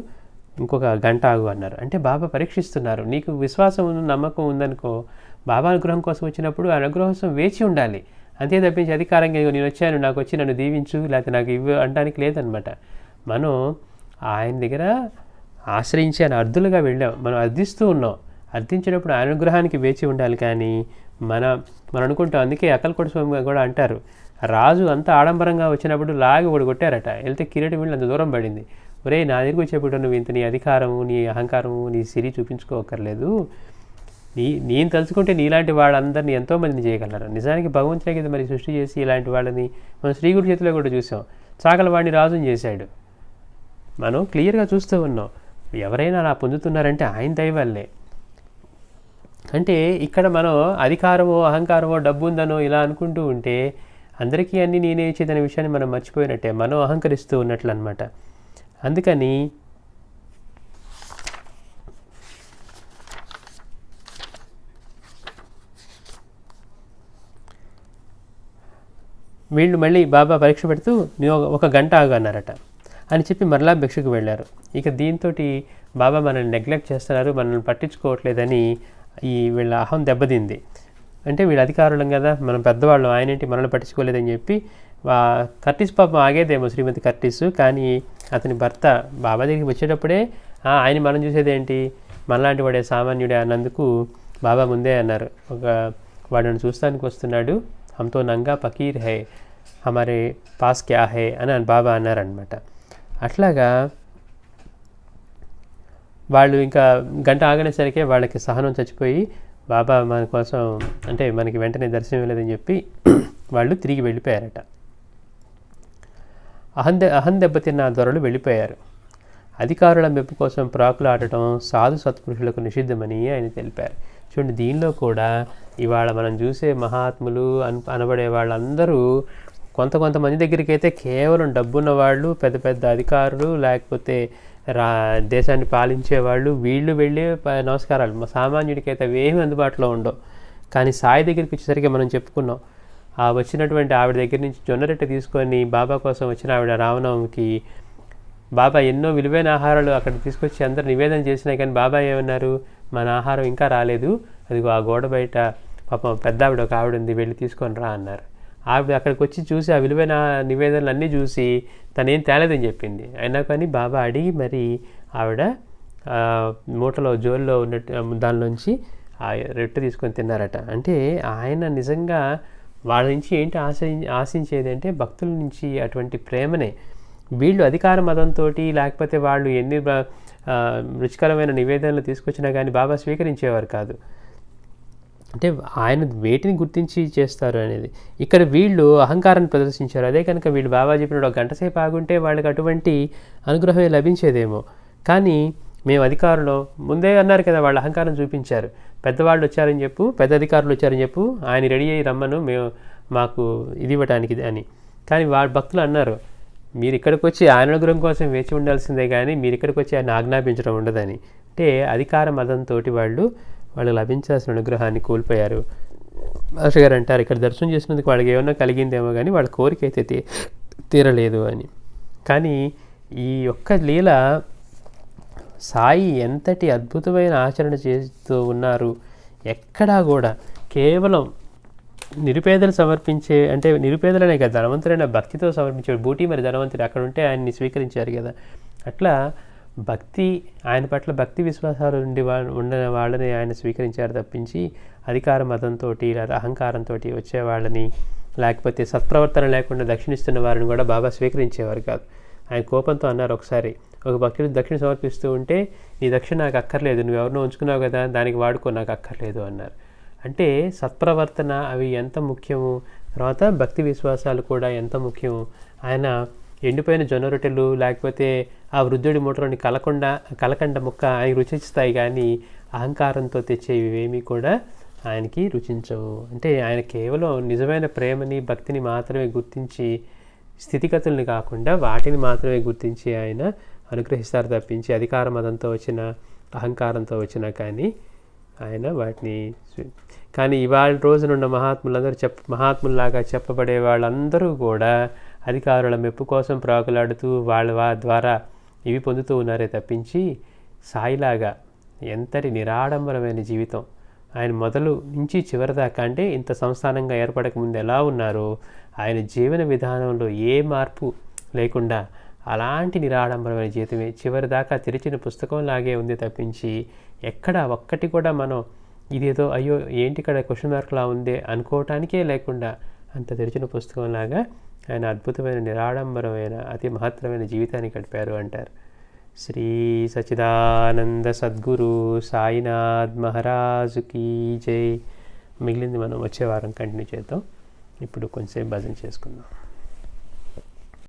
Speaker 1: ఇంకొక గంట ఆగు అన్నారు. అంటే బాబా పరీక్షిస్తున్నారు. నీకు విశ్వాసం నమ్మకం ఉందనుకో, బాబా అనుగ్రహం కోసం వచ్చినప్పుడు ఆ అనుగ్రహం కోసం వేచి ఉండాలి. అంతే తప్పించి అధికారంగా నేను వచ్చాను, నాకు వచ్చి నన్ను దీవించు, లేకపోతే నాకు ఇవ్వు అనడానికి లేదనమాట. మనం ఆయన దగ్గర ఆశ్రయించి ఆయన అర్థులుగా వెళ్ళాం, మనం అర్థిస్తూ ఉన్నాం. అర్థించినప్పుడు ఆయన అనుగ్రహానికి వేచి ఉండాలి. కానీ మనం అనుకుంటాం. అందుకే అక్కలకోట స్వామి కూడా అంటారు, రాజు అంత ఆడంబరంగా వచ్చినప్పుడు లాగి ఒకటి కొట్టారట, వెళ్తే కిరీటం వెళ్ళి అంత దూరం పడింది. ఒరే, నా దగ్గరికి వచ్చేప్పుడు నువ్వు ఇంత నీ అధికారము, నీ అహంకారము, నీ సిరి చూపించుకోకర్లేదు. నేను తలుచుకుంటే నీలాంటి వాళ్ళందరినీ ఎంతోమందిని చేయగలరు. నిజానికి భగవంతుడే కదా మరి సృష్టి చేసి ఇలాంటి వాళ్ళని మనం శ్రీగుడి చేతిలో కూడా చూసాం. చాకల వాడిని రాజుని చేశాడు. మనం క్లియర్గా చూస్తూ ఉన్నాం. ఎవరైనా అలా పొందుతున్నారంటే ఆయన దయ వల్లే. అంటే ఇక్కడ మనం అధికారమో అహంకారమో డబ్బు ఉందనో ఇలా అనుకుంటూ ఉంటే అందరికీ అన్నీ నేనే ఇచ్చేదనే విషయాన్ని మనం మర్చిపోయినట్టే, మనం అహంకరిస్తూ ఉన్నట్లు అనమాట. అందుకని వీళ్ళు మళ్ళీ బాబా పరీక్ష పెడుతూ నేను 1 గంట ఆగు అన్నారట అని చెప్పి మరలా భిక్షకు వెళ్ళారు. ఇక దీంతో బాబా మనల్ని నెగ్లెక్ట్ చేస్తున్నారు, మనల్ని పట్టించుకోవట్లేదని వీళ్ళ అహం దెబ్బతింది. అంటే వీళ్ళు అధికారులం కదా, మనం పెద్దవాళ్ళం, ఆయన ఏంటి మనల్ని పట్టించుకోలేదని చెప్పి కర్టిస్ పాపం ఆగేదేమో, శ్రీమతి కర్టిస్. కానీ అతని భర్త బాబా దగ్గరికి వచ్చేటప్పుడే ఆయన మనం చూసేదేంటి, మనలాంటి వాడే సామాన్యుడే అన్నందుకు బాబా ముందే అన్నారు, వాడిని చూస్తానికి వస్తున్నాడు, హమ్తో నంగా ఫకీర్ హై, హమారే పాస్ క్యా హై అని బాబా అన్నారనమాట. అట్లాగా వాళ్ళు ఇంకా గంట ఆగనేసరికి వాళ్ళకి సహనం చచ్చిపోయి బాబా మన కోసం అంటే మనకి వెంటనే దర్శనం ఇవ్వలేదని చెప్పి వాళ్ళు తిరిగి వెళ్ళిపోయారట. అహం దెబ్బతిన్న దొరలు వెళ్ళిపోయారు. అధికారుల మెప్పు కోసం ప్రాకులు ఆడటం సాధు సత్పురుషులకు నిషిద్ధమని ఆయన తెలిపారు. చూడండి, దీనిలో కూడా ఇవాళ మనం చూసే మహాత్ములు అనబడే వాళ్ళందరూ కొంతమంది దగ్గరికి అయితే కేవలం డబ్బున్న వాళ్ళు, పెద్ద పెద్ద అధికారులు, లేకపోతే దేశాన్ని పాలించేవాళ్ళు, వీళ్ళు వెళ్ళే నమస్కారాలు. సామాన్యుడికి అయితే అవేమీ అందుబాటులో ఉండవు. కానీ సాయి దగ్గరికి వచ్చేసరికి మనం చెప్పుకున్నాం, వచ్చినటువంటి ఆవిడ దగ్గర నుంచి జొన్నరొట్టె తీసుకొని బాబా కోసం వచ్చిన ఆవిడ రామనవమికి బాబా ఎన్నో విలువైన ఆహారాలు అక్కడ తీసుకొచ్చి అందరు నివేదన చేసినా కానీ బాబా ఏమన్నారు, మన ఆహారం ఇంకా రాలేదు, అదిగో ఆ గోడ బయట పాపం పెద్ద ఆవిడ ఒక ఆవిడ ఉంది, వెళ్ళి తీసుకొని రా అన్నారు. ఆవిడ అక్కడికి వచ్చి చూసి ఆ విలువైన నివేదనలు అన్నీ చూసి తనేం తేలేదని చెప్పింది. అయినా కానీ బాబా అడిగి మరి ఆవిడ మూటలో జోల్లో ఉన్నట్టు దానిలోంచి ఆ రొట్టె తీసుకొని తిన్నారట. అంటే ఆయన నిజంగా వాళ్ళ నుంచి ఏంటి ఆశించేది అంటే భక్తుల నుంచి అటువంటి ప్రేమనే. వీళ్ళు అధికార మతంతో లేకపోతే వాళ్ళు ఎన్ని రుచికరమైన నివేదనలు తీసుకొచ్చినా కానీ బాబా స్వీకరించేవారు కాదు. అంటే ఆయన వేటిని గుర్తించి చేస్తారు అనేది. ఇక్కడ వీళ్ళు అహంకారాన్ని ప్రదర్శించారు. అదే కనుక వీళ్ళు బాబా చెప్పినట్టు ఒక గంట సేపు ఆగుంటే వాళ్ళకి అటువంటి అనుగ్రహమే లభించేదేమో. కానీ మేము అధికారులు ముందే అన్నారు కదా, వాళ్ళ అహంకారం చూపించారు. పెద్దవాళ్ళు వచ్చారని చెప్పు, పెద్ద అధికారులు వచ్చారని చెప్పు, ఆయన రెడీ అయ్యి రమ్మను, మాకు ఇది ఇవ్వటానికి అని. కానీ వాళ్ళ భక్తులు అన్నారు, మీరు ఇక్కడికి వచ్చి ఆయన అనుగ్రహం కోసం వేచి ఉండాల్సిందే కానీ మీరు ఇక్కడికి వచ్చి ఆయన ఆజ్ఞాపించడం ఉండదని. అంటే అధికార మదంతో వాళ్ళు లభించాల్సిన అనుగ్రహాన్ని కోల్పోయారు. మాస్టర్ గారు అంటారు, ఇక్కడ దర్శనం చేసినందుకు వాళ్ళకి ఏమన్నా కలిగిందేమో కానీ వాళ్ళ కోరిక అయితే తీరలేదు అని. కానీ ఈ ఒక్క లీల సాయి ఎంతటి అద్భుతమైన ఆచరణ చేస్తూ ఉన్నారు. ఎక్కడా కూడా కేవలం నిరుపేదలు సమర్పించే, అంటే నిరుపేదలనే కదా, ధనవంతులైన భక్తితో సమర్పించాడు. బూటీ మరి ధనవంతుడు అక్కడ ఉంటే ఆయన్ని స్వీకరించారు కదా. అట్లా భక్తి, ఆయన పట్ల భక్తి విశ్వాసాలు ఉన్న వాళ్ళని ఆయన స్వీకరించారు తప్పించి అధికార మతంతో లేదా అహంకారంతో వచ్చే వాళ్ళని, లేకపోతే సత్ప్రవర్తన లేకుండా దక్షిణిస్తున్న వారిని కూడా బాబా స్వీకరించేవారు కాదు. ఆయన కోపంతో అన్నారు ఒకసారి, ఒక భక్తుడు దక్షిణ సమర్పిస్తూ ఉంటే, నీ దక్షిణ నాకు అక్కర్లేదు, నువ్వు ఎవరినో ఉంచుకున్నావు కదా, దానికి వాడుకో, నాకు అక్కర్లేదు అన్నారు. అంటే సత్ప్రవర్తన అవి ఎంత ముఖ్యము, తర్వాత భక్తి విశ్వాసాలు కూడా ఎంత ముఖ్యము. ఆయన ఎండిపోయిన జొన్న రొట్టెలు లేకపోతే ఆ వృద్ధుడి మూటలోని కలకండ ముక్క ఆయన రుచిస్తాయి, కానీ అహంకారంతో తెచ్చేవేమీ కూడా ఆయనకి రుచించవు. అంటే ఆయన కేవలం నిజమైన ప్రేమని భక్తిని మాత్రమే గుర్తించి, స్థితిగతుల్ని కాకుండా వాటిని మాత్రమే గుర్తించి ఆయన అనుగ్రహిస్తారు తప్పించి అధికార మదంతో వచ్చిన అహంకారంతో వచ్చినా కానీ ఆయన వాటిని. కానీ ఇవాళ రోజునున్న మహాత్ములందరూ మహాత్ముల్లాగా చెప్పబడే వాళ్ళందరూ కూడా అధికారుల మెప్పు కోసం ప్రాకులాడుతూ వాళ్ళ ద్వారా ఇవి పొందుతూ ఉన్నారే తప్పించి సాయిలాగా ఎంతటి నిరాడంబరమైన జీవితం ఆయన మొదలు నుంచి చివరి దాకా, అంటే ఇంత సంస్థానంగా ఏర్పడక ముందు ఎలా ఉన్నారో ఆయన జీవన విధానంలో ఏ మార్పు లేకుండా అలాంటి నిరాడంబరమైన జీవితమే చివరి దాకా తెరిచిన పుస్తకంలాగే ఉంది తప్పించి ఎక్కడ ఒక్కటి కూడా మనం ఇదేదో అయ్యో ఏంటి ఇక్కడ క్వశ్చన్ మార్క్లా ఉందే అనుకోవటానికే లేకుండా అంత తెరిచిన పుస్తకంలాగా ఆయన అద్భుతమైన నిరాడంబరమైన అతి మహత్తరమైన జీవితాన్ని గడిపారు అంటారు. శ్రీ సచ్చిదానంద సద్గురు సాయినాథ్ మహారాజుకి జై. మిగిలింది మనం వచ్చే వారం కంటిన్యూ చేద్దాం. ఇప్పుడు కొంచెంసేపు భజన చేసుకుందాం.